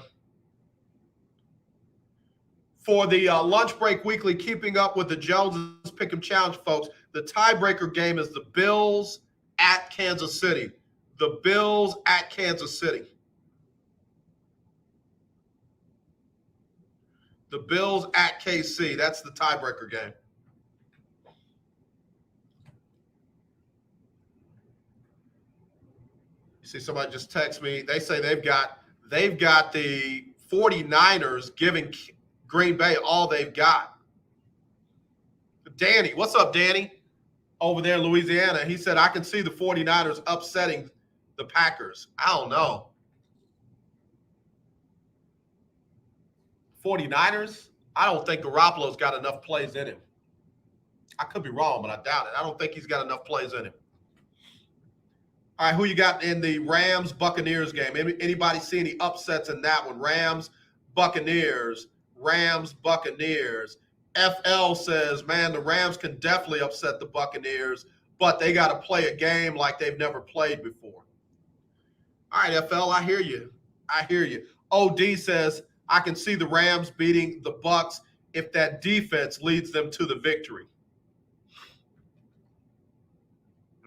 [SPEAKER 3] For the Lunch Break Weekly, keeping up with the Joneses Pick'em Challenge, folks, the tiebreaker game is the Bills at Kansas City. The Bills at Kansas City. The Bills at KC. That's the tiebreaker game. You see somebody just text me. They say they've got the 49ers giving Green Bay all they've got. Danny, what's up, Danny? Over there in Louisiana. He said, I can see the 49ers upsetting the Packers. I don't know. 49ers? I don't think Garoppolo's got enough plays in him. I could be wrong, but I doubt it. I don't think he's got enough plays in him. All right, who you got in the Rams-Buccaneers game? Anybody see any upsets in that one? Rams-Buccaneers. Rams-Buccaneers. FL says, man, the Rams can definitely upset the Buccaneers, but they got to play a game like they've never played before. All right, FL, I hear you. I hear you. OD says, I can see the Rams beating the Bucs if that defense leads them to the victory.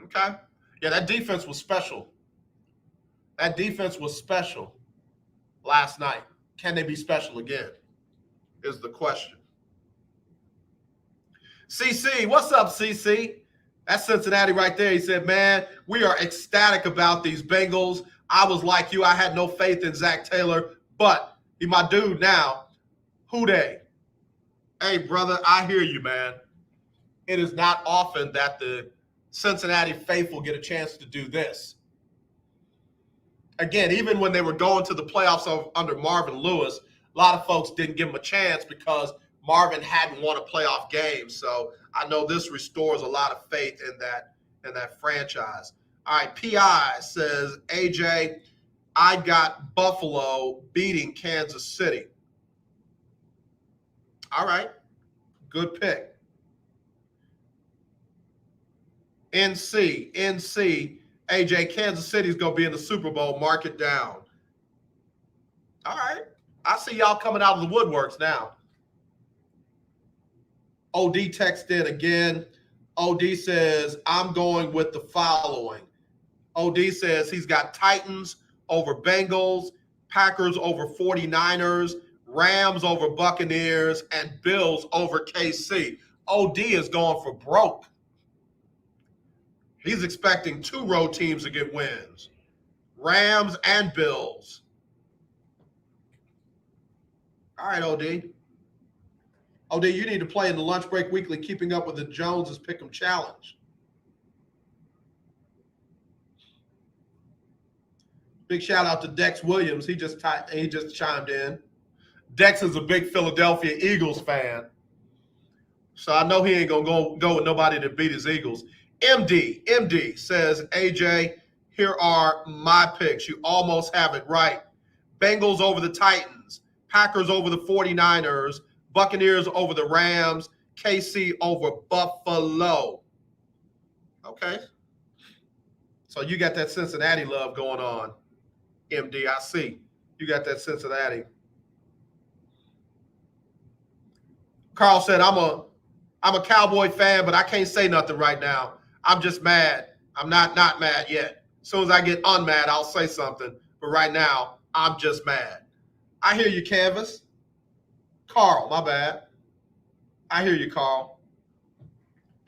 [SPEAKER 3] Okay. Yeah, that defense was special. That defense was special last night. Can they be special again is the question. CC, what's up, CC? That's Cincinnati right there. He said, man, we are ecstatic about these Bengals. I was like you. I had no faith in Zach Taylor, but he's my dude now. Who they? Hey, brother, I hear you, man. It is not often that the Cincinnati faithful get a chance to do this. Again, even when they were going to the playoffs under Marvin Lewis, a lot of folks didn't give him a chance because Marvin hadn't won a playoff game. So I know this restores a lot of faith in that franchise. All right, PI says, AJ, I got Buffalo beating Kansas City. All right, good pick. NC, AJ, Kansas City's going to be in the Super Bowl. Mark it down. All right. I see y'all coming out of the woodworks now. OD texted in again. OD says, I'm going with the following. OD says he's got Titans over Bengals, Packers over 49ers, Rams over Buccaneers, and Bills over KC. OD is going for broke. He's expecting 2 road teams to get wins, Rams and Bills. All right, OD. OD, you need to play in the Lunch Break Weekly, keeping up with the Joneses Pick'em Challenge. Big shout out to Dex Williams. He just chimed in. Dex is a big Philadelphia Eagles fan, so I know he ain't gonna go with nobody to beat his Eagles. MD says, AJ, here are my picks. You almost have it right. Bengals over the Titans, Packers over the 49ers, Buccaneers over the Rams, KC over Buffalo. Okay. So you got that Cincinnati love going on, MD. I see. You got that Cincinnati. Carl said, I'm a Cowboy fan, but I can't say nothing right now. I'm just mad. I'm not mad yet. As soon as I get unmad, I'll say something. But right now, I'm just mad. I hear you, Canvas. Carl, my bad. I hear you, Carl.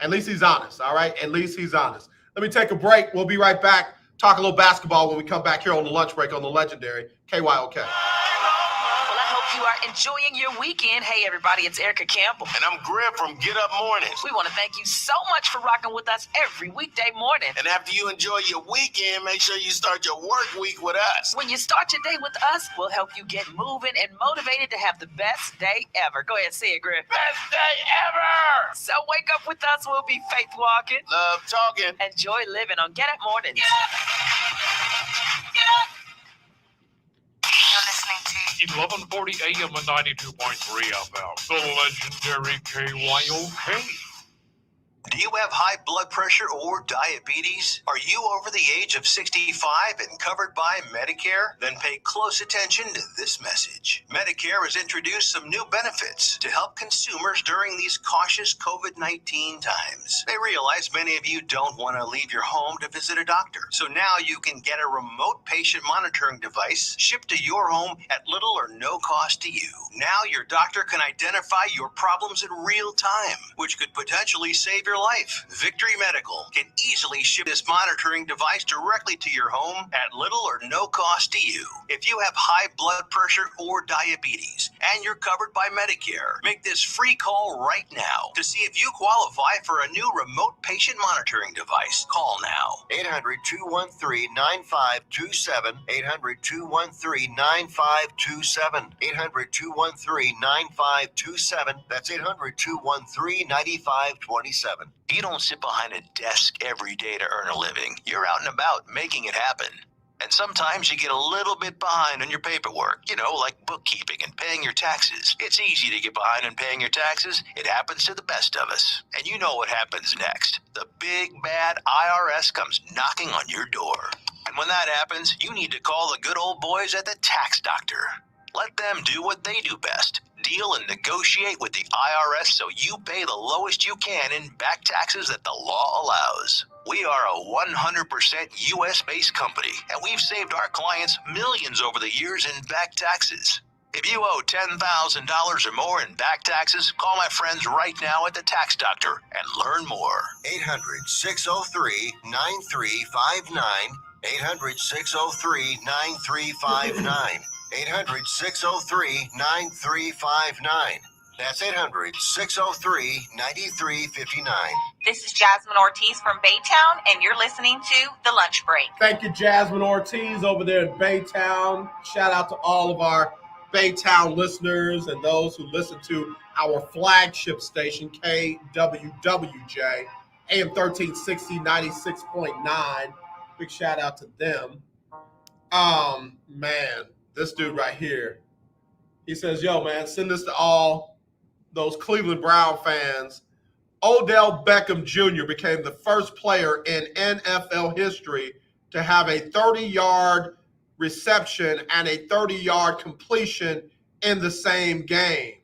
[SPEAKER 3] At least he's honest, all right? At least he's honest. Let me take a break. We'll be right back. Talk a little basketball when we come back here on the Lunch Break on the legendary KYOK.
[SPEAKER 6] Well, I hope
[SPEAKER 15] you are enjoying your weekend. Hey, everybody, it's Erica Campbell.
[SPEAKER 11] And I'm Greg from Get Up Mornings.
[SPEAKER 15] We want to thank you so much for rocking with us every weekday morning.
[SPEAKER 11] And after you enjoy your weekend, make sure you start your work week with us.
[SPEAKER 15] When you start your day with us, we'll help you get moving and motivated to have the best day ever. Go ahead, say it, Griff.
[SPEAKER 11] Best day ever!
[SPEAKER 15] So wake up with us. We'll be faith walking,
[SPEAKER 11] love talking,
[SPEAKER 15] and joy living on Get Up Mornings.
[SPEAKER 8] Get up. You're listening to
[SPEAKER 5] 1140 AM and 92.3 FM. The legendary KYOK.
[SPEAKER 4] Do you have high blood pressure or diabetes? Are you over the age of 65 and covered by Medicare? Then pay close attention to this message. Medicare has introduced some new benefits to help consumers during these cautious COVID-19 times. They realize many of you don't want to leave your home to visit a doctor. So now you can get a remote patient monitoring device shipped to your home at little or no cost to you. Now your doctor can identify your problems in real time, which could potentially save your life. Victory Medical can easily ship this monitoring device directly to your home at little or no cost to you. If you have high blood pressure or diabetes and you're covered by Medicare, make this free call right now to see if you qualify for a new remote patient monitoring device. Call now.
[SPEAKER 10] 800-213-9527. 800-213-9527. 800-213-9527. That's 800-213-9527.
[SPEAKER 4] You don't sit behind a desk every day to earn a living. You're out and about making it happen. And sometimes you get a little bit behind on your paperwork, like bookkeeping and paying your taxes. It's easy to get behind on paying your taxes. It happens to the best of us. And you know what happens next. The big bad IRS comes knocking on your door. And when that happens, you need to call the good old boys at the Tax Doctor. Let them do what they do best. Deal and negotiate with the IRS so you pay the lowest you can in back taxes that the law allows. We are a 100% U.S.-based company, and we've saved our clients millions over the years in back taxes. If you owe $10,000 or more in back taxes, call my friends right now at the Tax Doctor and learn more.
[SPEAKER 10] 800-603-9359. 800-603-9359. 800-603-9359. That's 800-603-9359.
[SPEAKER 16] This is Jasmine Ortiz from Baytown, and you're listening to The Lunch Break.
[SPEAKER 3] Thank you, Jasmine Ortiz over there in Baytown. Shout out to all of our Baytown listeners and those who listen to our flagship station, KWWJ, AM 1360, 96.9. Big shout out to them. Man, this dude right here, he says, yo, man, send this to all those Cleveland Brown fans. Odell Beckham Jr. became the first player in NFL history to have a 30-yard reception and a 30-yard completion in the same game.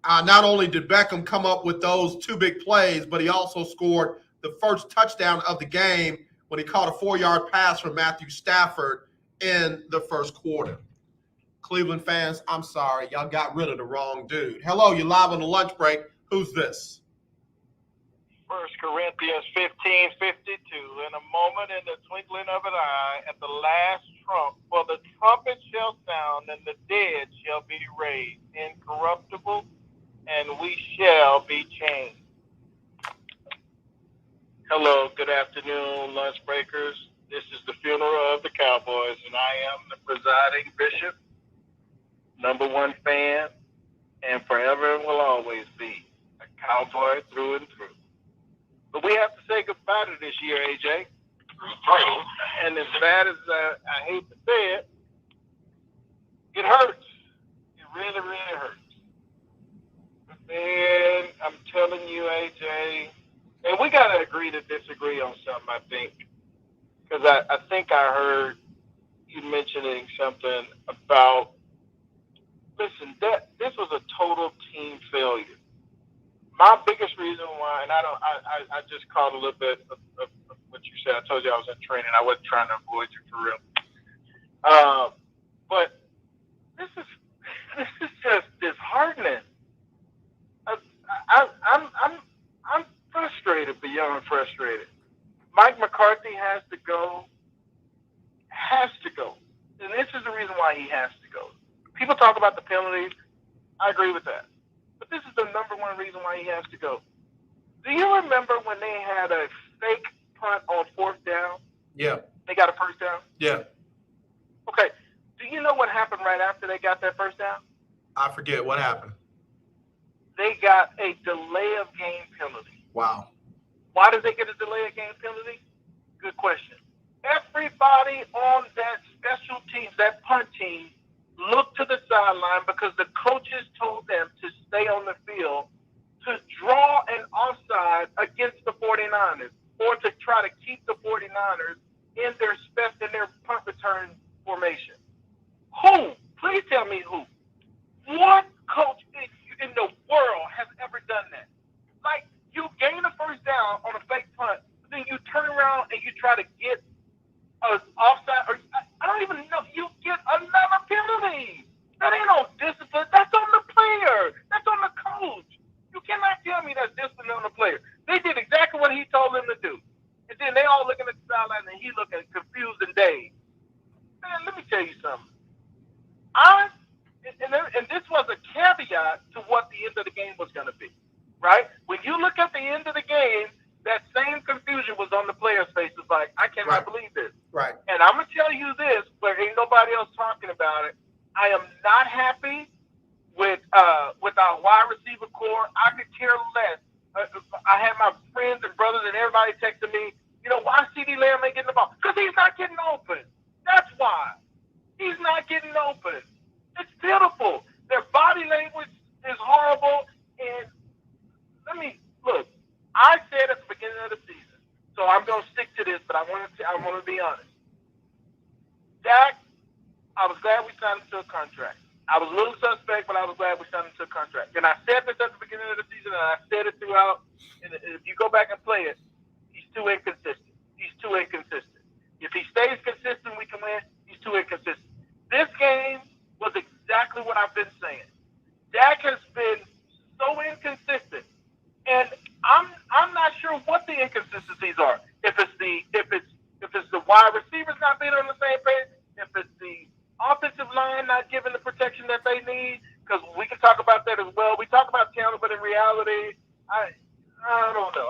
[SPEAKER 3] Not only did Beckham come up with those two big plays, but he also scored the first touchdown of the game when he caught a 4-yard pass from Matthew Stafford in the first quarter. Cleveland fans, I'm sorry. Y'all got rid of the wrong dude. Hello, you're live on the lunch break. Who's this?
[SPEAKER 9] 1 Corinthians 15:52. In a moment, in the twinkling of an eye, at the last trump, for the trumpet shall sound, and the dead shall be raised incorruptible, and we shall be changed. Hello, good afternoon, lunch breakers. This is the funeral of the Cowboys, and I am the presiding bishop, number one fan, and forever and will always be a Cowboy through and through. But we have to say goodbye to this year, AJ. And as bad as I hate to say it, it hurts. It really, really hurts. But then I'm telling you, AJ, and we got to agree to disagree on something, I think. Because I think I heard you mentioning something about, listen, this was a total team failure. My biggest reason why, and I just caught a little bit of what you said. I told you I was in training. I wasn't trying to avoid you for real. But this is just disheartening. I'm frustrated beyond frustrated. Mike McCarthy has to go. And this is the reason why he has to go.
[SPEAKER 18] People talk about the penalties. I agree with that. But this is the number one reason why he has to go. Do you remember when they had a fake punt on 4th down?
[SPEAKER 3] Yeah.
[SPEAKER 18] They got a first down?
[SPEAKER 3] Yeah.
[SPEAKER 18] Okay. Do you know what happened right after they got that first down?
[SPEAKER 3] I forget what happened.
[SPEAKER 18] They got a delay of game penalty.
[SPEAKER 3] Wow.
[SPEAKER 18] Why did they get a delay of game penalty? Good question. Everybody on that special team, that punt team, looked to the sideline because the coaches told them to stay on the field to draw an offside against the 49ers or to try to keep the 49ers in their punt return formation. Who? Please tell me who. What coach in the world has ever done that? Like, you gain a first down on a fake punt, then you turn around and you try to get an offside, or I don't even know, you get another penalty. That ain't no discipline. That's on the player. That's on the coach. You cannot tell me that's discipline on the player. They did exactly what he told them to do. And then they all looking at the sideline and he looking confused and dazed. Man, let me tell you something. And this was a caveat to what the end of the game was going to be, right? When you look at the end of the game, that same confusion was on the players' faces. Like, I cannot believe this.
[SPEAKER 3] Right.
[SPEAKER 18] And I'm going to tell you this, where ain't nobody else talking about it. I am not happy with our wide receiver core. I could care less. I had my friends and brothers and everybody texting me, why CeeDee Lamb ain't getting the ball? Because he's not getting open. That's why. He's not getting open. It's pitiful. Their body language is horrible. And look, I said at the beginning of the season, so I'm going to stick to this, but I want to be honest. Dak, I was glad we signed him to a contract. I was a little suspect, but I was glad we signed him to a contract. And I said this at the beginning of the season, and I said it throughout. And if you go back and play it, he's too inconsistent. If he stays consistent, we can win. He's too inconsistent. This game was exactly what I've been saying. Dak has been so inconsistent, and I'm not sure what the inconsistencies are. If it's the wide receivers not being on the same page, if it's the offensive line not giving the protection that they need, because we can talk about that as well. We talk about talent, but in reality, I don't know.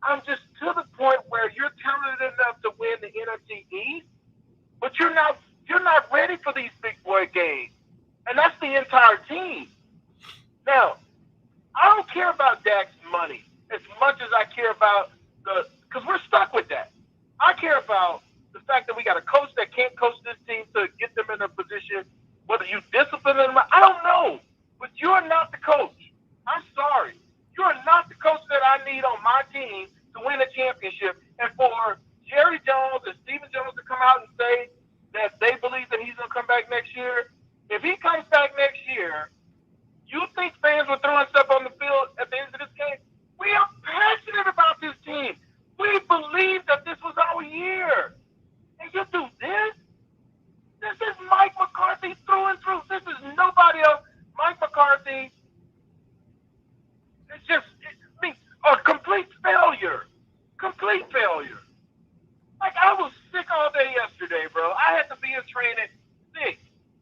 [SPEAKER 18] I'm just to the point where you're talented enough to win the NFC East, but you're not ready for these big boy games, and that's the entire team. Now, I don't care about Dak's money as much as I care about because we're stuck with that. I care about the fact that we got a coach that can't coach this team to get them in a position, whether you discipline them, I don't know, but you're not the coach. I'm sorry. You are not the coach that I need on my team to win a championship. And for Jerry Jones and Stephen Jones to come out and say that they believe that he's going to come back next year, if he comes back next year, you think fans were throwing stuff on the field at the end of this game? We are passionate about this team. We believe that this was our year. And you do this? This is Mike McCarthy through and through. This is nobody else. Mike McCarthy, it's just a complete failure. Complete failure. Like, I was sick all day yesterday, bro. I had to be in training sick.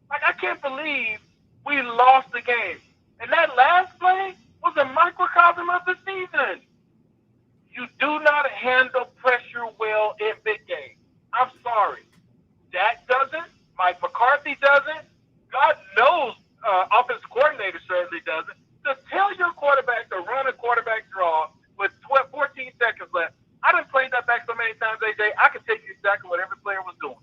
[SPEAKER 18] Like, I can't believe we lost the game. And that last play was a microcosm of the season. You do not handle pressure well in big games. I'm sorry. Dak doesn't. Mike McCarthy doesn't. God knows offensive coordinator certainly doesn't. Just tell your quarterback to run a quarterback draw with 14 seconds left. I done played that back so many times, AJ, I can tell you exactly what every player was doing.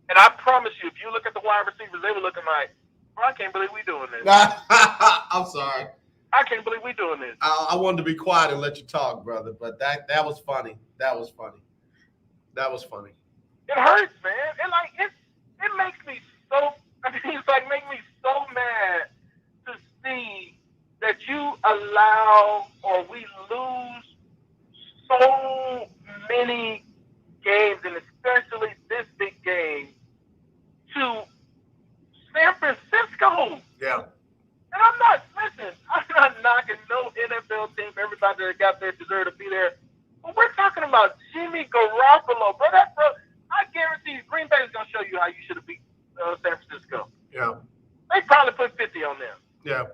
[SPEAKER 18] And I promise you, if you look at the wide receivers, they were looking like, bro, I can't believe we doing this.
[SPEAKER 3] I'm sorry.
[SPEAKER 18] I can't believe we doing this.
[SPEAKER 3] I wanted to be quiet and let you talk, brother, but that was funny. That was funny.
[SPEAKER 18] It hurts, man. It makes me so. It's like make me so mad to see that you allow or we lose so many games, and especially this big game, to San Francisco.
[SPEAKER 3] Yeah.
[SPEAKER 18] And I'm not knocking no NFL team. Everybody that got there deserve to be there. But we're talking about Jimmy Garoppolo, bro. I guarantee you, Green Bay is going to show you how you should have beat San Francisco.
[SPEAKER 3] Yeah. Yeah.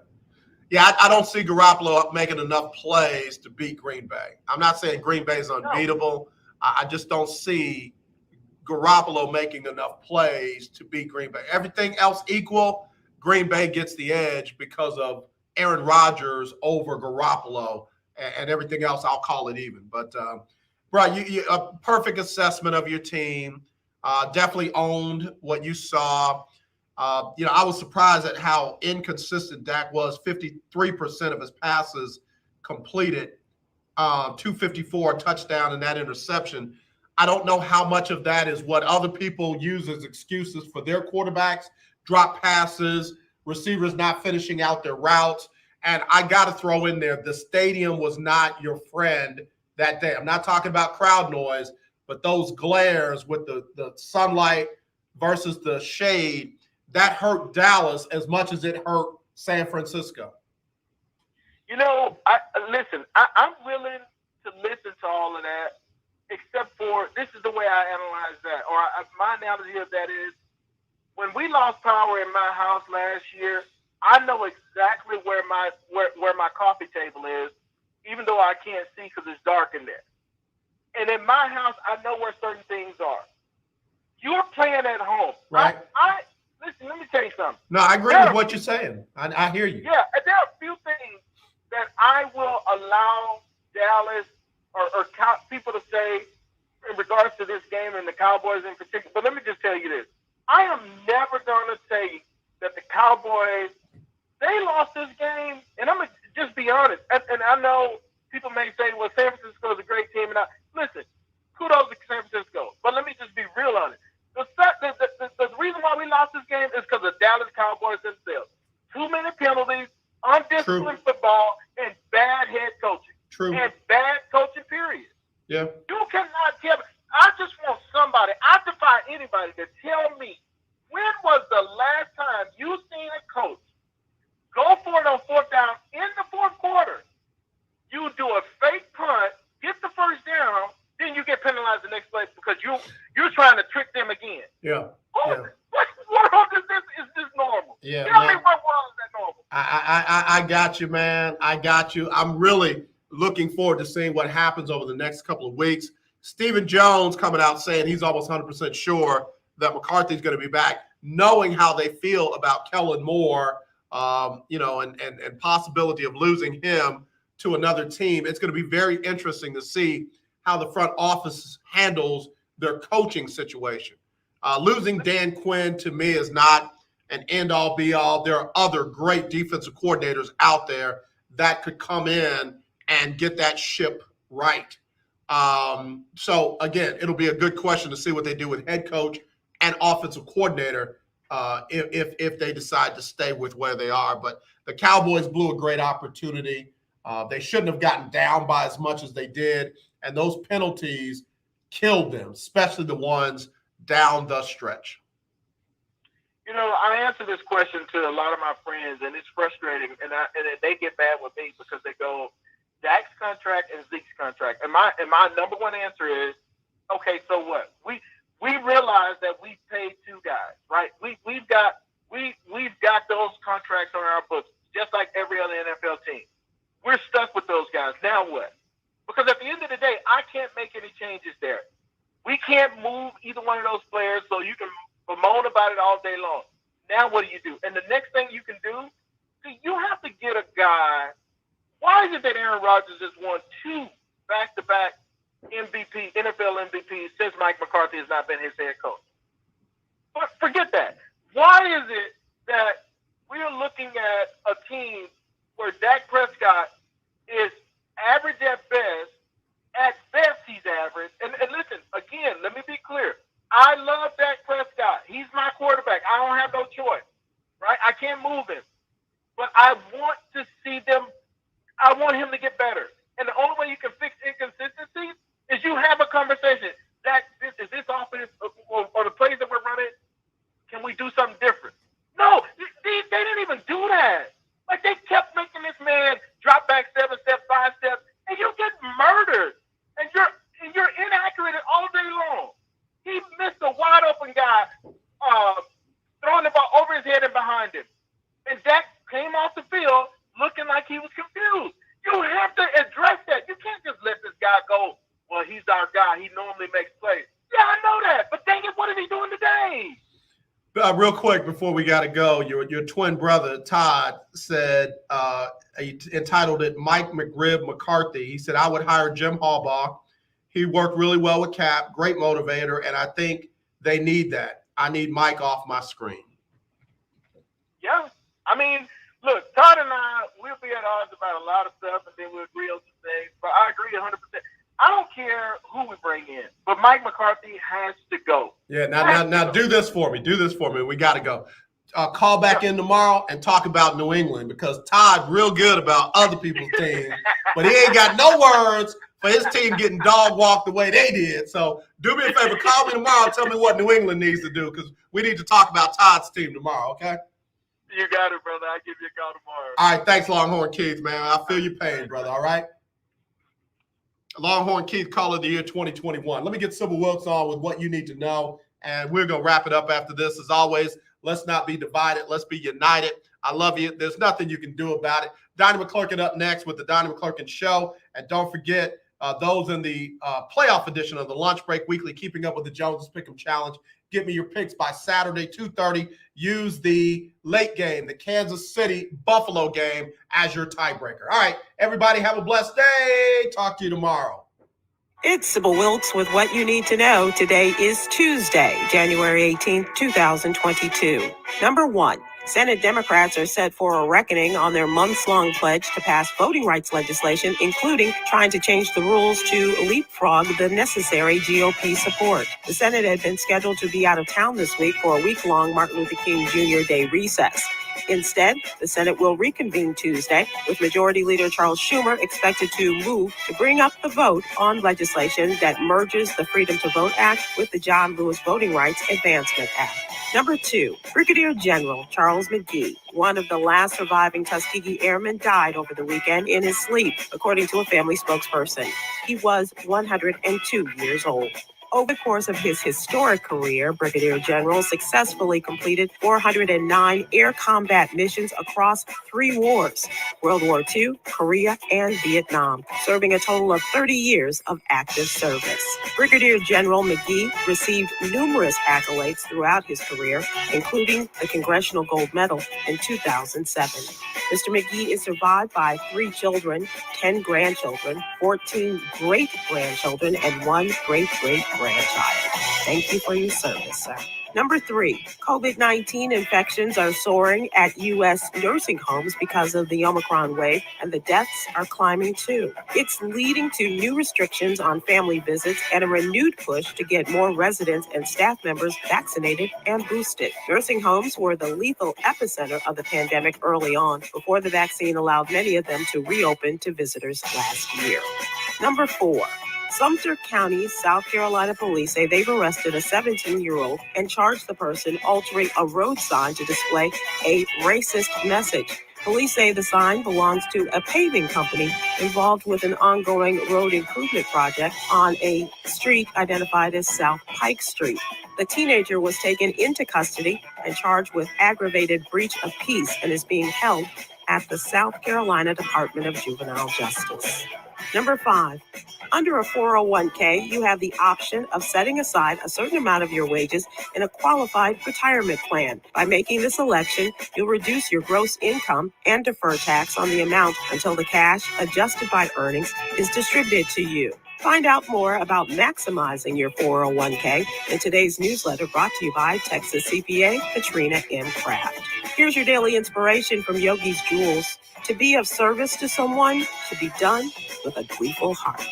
[SPEAKER 3] Yeah, I don't see Garoppolo making enough plays to beat Green Bay. I'm not saying Green Bay is unbeatable. I just don't see Garoppolo making enough plays to beat Green Bay. Everything else equal, Green Bay gets the edge because of Aaron Rodgers over Garoppolo, and everything else I'll call it even. But, Brian, you a perfect assessment of your team. Definitely owned what you saw. I was surprised at how inconsistent Dak was. 53% of his passes completed, 254, touchdown, and that interception. I don't know how much of that is what other people use as excuses for their quarterbacks, drop passes, receivers not finishing out their routes. And I got to throw in there, the stadium was not your friend that day. I'm not talking about crowd noise, but those glares with the sunlight versus the shade, that hurt Dallas as much as it hurt San Francisco.
[SPEAKER 18] I'm willing to listen to all of that, except for this is the way I analyze that, or my analogy of that is when we lost power in my house last year, I know exactly where my coffee table is, even though I can't see because it's dark in there. And in my house, I know where certain things are. You're playing at home,
[SPEAKER 3] right?
[SPEAKER 18] Listen, let me tell you something.
[SPEAKER 3] No, I agree with what you're saying. I hear you.
[SPEAKER 18] Yeah, there are a few things that I will allow Dallas or people to say in regards to this game and the Cowboys in particular. But let me just tell you this. I am never going to say that the Cowboys, they lost this game, and I'm going to just be honest. And I know people may say, well, San Francisco is a great team. And listen, kudos to San Francisco. But let me just be real on it. The reason why we lost this game is because of Dallas Cowboys themselves. Too many penalties, undisciplined football, and bad head coaching. And bad coaching, period.
[SPEAKER 3] Yeah.
[SPEAKER 18] You cannot tell me. I just want somebody, I defy anybody to tell me when was the last time you seen a coach go for it on fourth down in the fourth quarter? You do a fake punt, get the first down, then you get penalized the next play because you're trying to trick them again.
[SPEAKER 3] Yeah.
[SPEAKER 18] What world is this normal?
[SPEAKER 3] Yeah,
[SPEAKER 18] tell me what world is that normal?
[SPEAKER 3] I got you, man. I got you. I'm really looking forward to seeing what happens over the next couple of weeks. Stephen Jones coming out saying he's almost 100% sure that McCarthy's going to be back, knowing how they feel about Kellen Moore, and possibility of losing him to another team. It's going to be very interesting to see how the front office handles their coaching situation. Losing Dan Quinn to me is not an end-all, be-all. There are other great defensive coordinators out there that could come in and get that ship right. So, again, it'll be a good question to see what they do with head coach and offensive coordinator if they decide to stay with where they are. But the Cowboys blew a great opportunity. They shouldn't have gotten down by as much as they did, and those penalties killed them, especially the ones down the stretch.
[SPEAKER 18] I answer this question to a lot of my friends, and it's frustrating, and they get mad with me because they go, Dak's contract and Zeke's contract. And my number one answer is, okay, so what? We realize that we paid two guys, right? We've got those contracts on our books, just like every other NFL team. We're stuck with those guys. Now what? Because at the end of the day, I can't make any changes there. We can't move either one of those players, so you can bemoan about it all day long. Now what do? And the next thing you can do, you have to get a guy. Why is it that Aaron Rodgers has won 2 back-to-back NFL MVPs since Mike McCarthy has not been his head coach? But forget that. Why is it that we're looking at a team where Dak Prescott is average at best? At best, he's average. And listen, again, let me be clear. I love Dak Prescott. He's my quarterback. I don't have no choice, right? I can't move him. But I want to see them. I want him to get better. And the only way you can fix inconsistencies is you have a conversation. Is this offense or the plays that we're running, can we do something different? No, they didn't even do that. Like, they kept making this man drop back 7 steps, 5 steps, and you get murdered. And you're inaccurate all day long. He missed a wide open guy throwing the ball over his head and behind him. And Dak came off the field looking like he was confused. You have to address that. You can't just let this guy go, well, he's our guy. He normally makes plays. Yeah, I know that. But dang it, what is he doing today?
[SPEAKER 3] Real quick before we got to go, your twin brother, Todd, said, he entitled it Mike McCarthy. He said, I would hire Jim Harbaugh. He worked really well with Cap, great motivator, and I think they need that. I need Mike off my screen.
[SPEAKER 18] Yeah. I mean, look, Todd and I, we'll be at odds about a lot of stuff, and then we'll agree on some things. But I agree 100%. I don't care who we bring in, but Mike McCarthy has to go.
[SPEAKER 3] Yeah, now do this for me. Do this for me. We got to go. Call back in tomorrow and talk about New England because Todd real good about other people's teams, but he ain't got no words for his team getting dog walked the way they did. So do me a favor. Call me tomorrow and tell me what New England needs to do because we need to talk about Todd's team tomorrow, okay?
[SPEAKER 18] You got it, brother. I'll give you a call tomorrow.
[SPEAKER 3] All right, thanks, Longhorn Keith, man. I feel your pain, brother, all right? Longhorn Keith, Caller of the Year 2021. Let me get Sybil Wilkes on with what you need to know, and we're going to wrap it up after this. As always, let's not be divided. Let's be united. I love you. There's nothing you can do about it. Donnie McClurkin up next with the Donnie McClurkin Show. And don't forget, those in the playoff edition of the Lunch Break Weekly, Keeping Up with the Joneses Pick'em Challenge. Give me your picks by Saturday, 2:30. Use the late game, the Kansas City-Buffalo game, as your tiebreaker. All right, everybody have a blessed day. Talk to you tomorrow.
[SPEAKER 14] It's Sybil Wilkes with what you need to know. Today is Tuesday, January 18th, 2022. Number 1. Senate Democrats are set for a reckoning on their months-long pledge to pass voting rights legislation, including trying to change the rules to leapfrog the necessary GOP support. The Senate had been scheduled to be out of town this week for a week-long Martin Luther King Jr. Day recess. Instead, the Senate will reconvene Tuesday, with Majority Leader Charles Schumer expected to move to bring up the vote on legislation that merges the Freedom to Vote Act with the John Lewis Voting Rights Advancement Act. Number 2, Brigadier General Charles Mcgee, one of the last surviving Tuskegee Airmen, died over the weekend in his sleep, according to a family spokesperson. He was 102 years old. Over the course of his historic career, Brigadier General successfully completed 409 air combat missions across 3 wars, World War II, Korea, and Vietnam, serving a total of 30 years of active service. Brigadier General Mcgee received numerous accolades throughout his career, including the Congressional Gold Medal in 2007. Mr. Mcgee is survived by 3 children, 10 grandchildren, 14 great-grandchildren, and 1 great-great-grandchild. Thank you for your service, sir. Number 3, COVID-19 infections are soaring at U.S. nursing homes because of the Omicron wave, and the deaths are climbing too. It's leading to new restrictions on family visits and a renewed push to get more residents and staff members vaccinated and boosted. Nursing homes were the lethal epicenter of the pandemic early on, before the vaccine allowed many of them to reopen to visitors last year. Number 4. Sumter County, South Carolina police say they've arrested a 17-year-old and charged the person altering a road sign to display a racist message. Police say the sign belongs to a paving company involved with an ongoing road improvement project on a street identified as South Pike Street. The teenager was taken into custody and charged with aggravated breach of peace and is being held at the South Carolina Department of Juvenile Justice. Number 5, under a 401k, you have the option of setting aside a certain amount of your wages in a qualified retirement plan. By making this election, you'll reduce your gross income and defer tax on the amount until the cash, adjusted by earnings, is distributed to you. Find out more about maximizing your 401k in today's newsletter, brought to you by Texas CPA Katrina M. Kraft. Here's your daily inspiration from Yogi's Jewels. To be of service to someone should be done with a gleeful heart.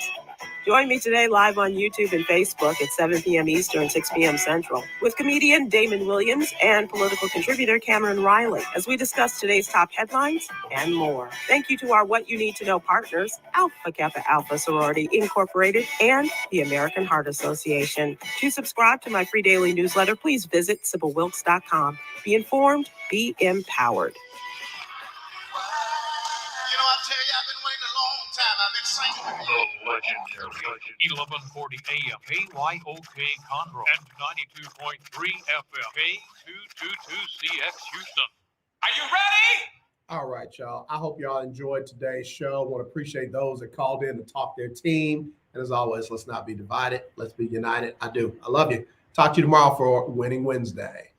[SPEAKER 14] Join me today live on YouTube and Facebook at 7 p.m. Eastern, 6 p.m. Central, with comedian Damon Williams and political contributor Cameron Riley, as we discuss today's top headlines and more. Thank you to our What You Need to Know partners, Alpha Kappa Alpha Sorority Incorporated and the American Heart Association. To subscribe to my free daily newsletter, please visit SybilWilkes.com. Be informed, be empowered.
[SPEAKER 2] You know, I tell you, I've been waiting a long time. I've been saying
[SPEAKER 5] The legendary 1140 AM KYOK Conroe and 92.3 FM K222CX Houston.
[SPEAKER 2] Are you ready?
[SPEAKER 3] All right, y'all. I hope y'all enjoyed today's show. I want to appreciate those that called in to talk their team. And as always, let's not be divided. Let's be united. I do. I love you. Talk to you tomorrow for Winning Wednesday.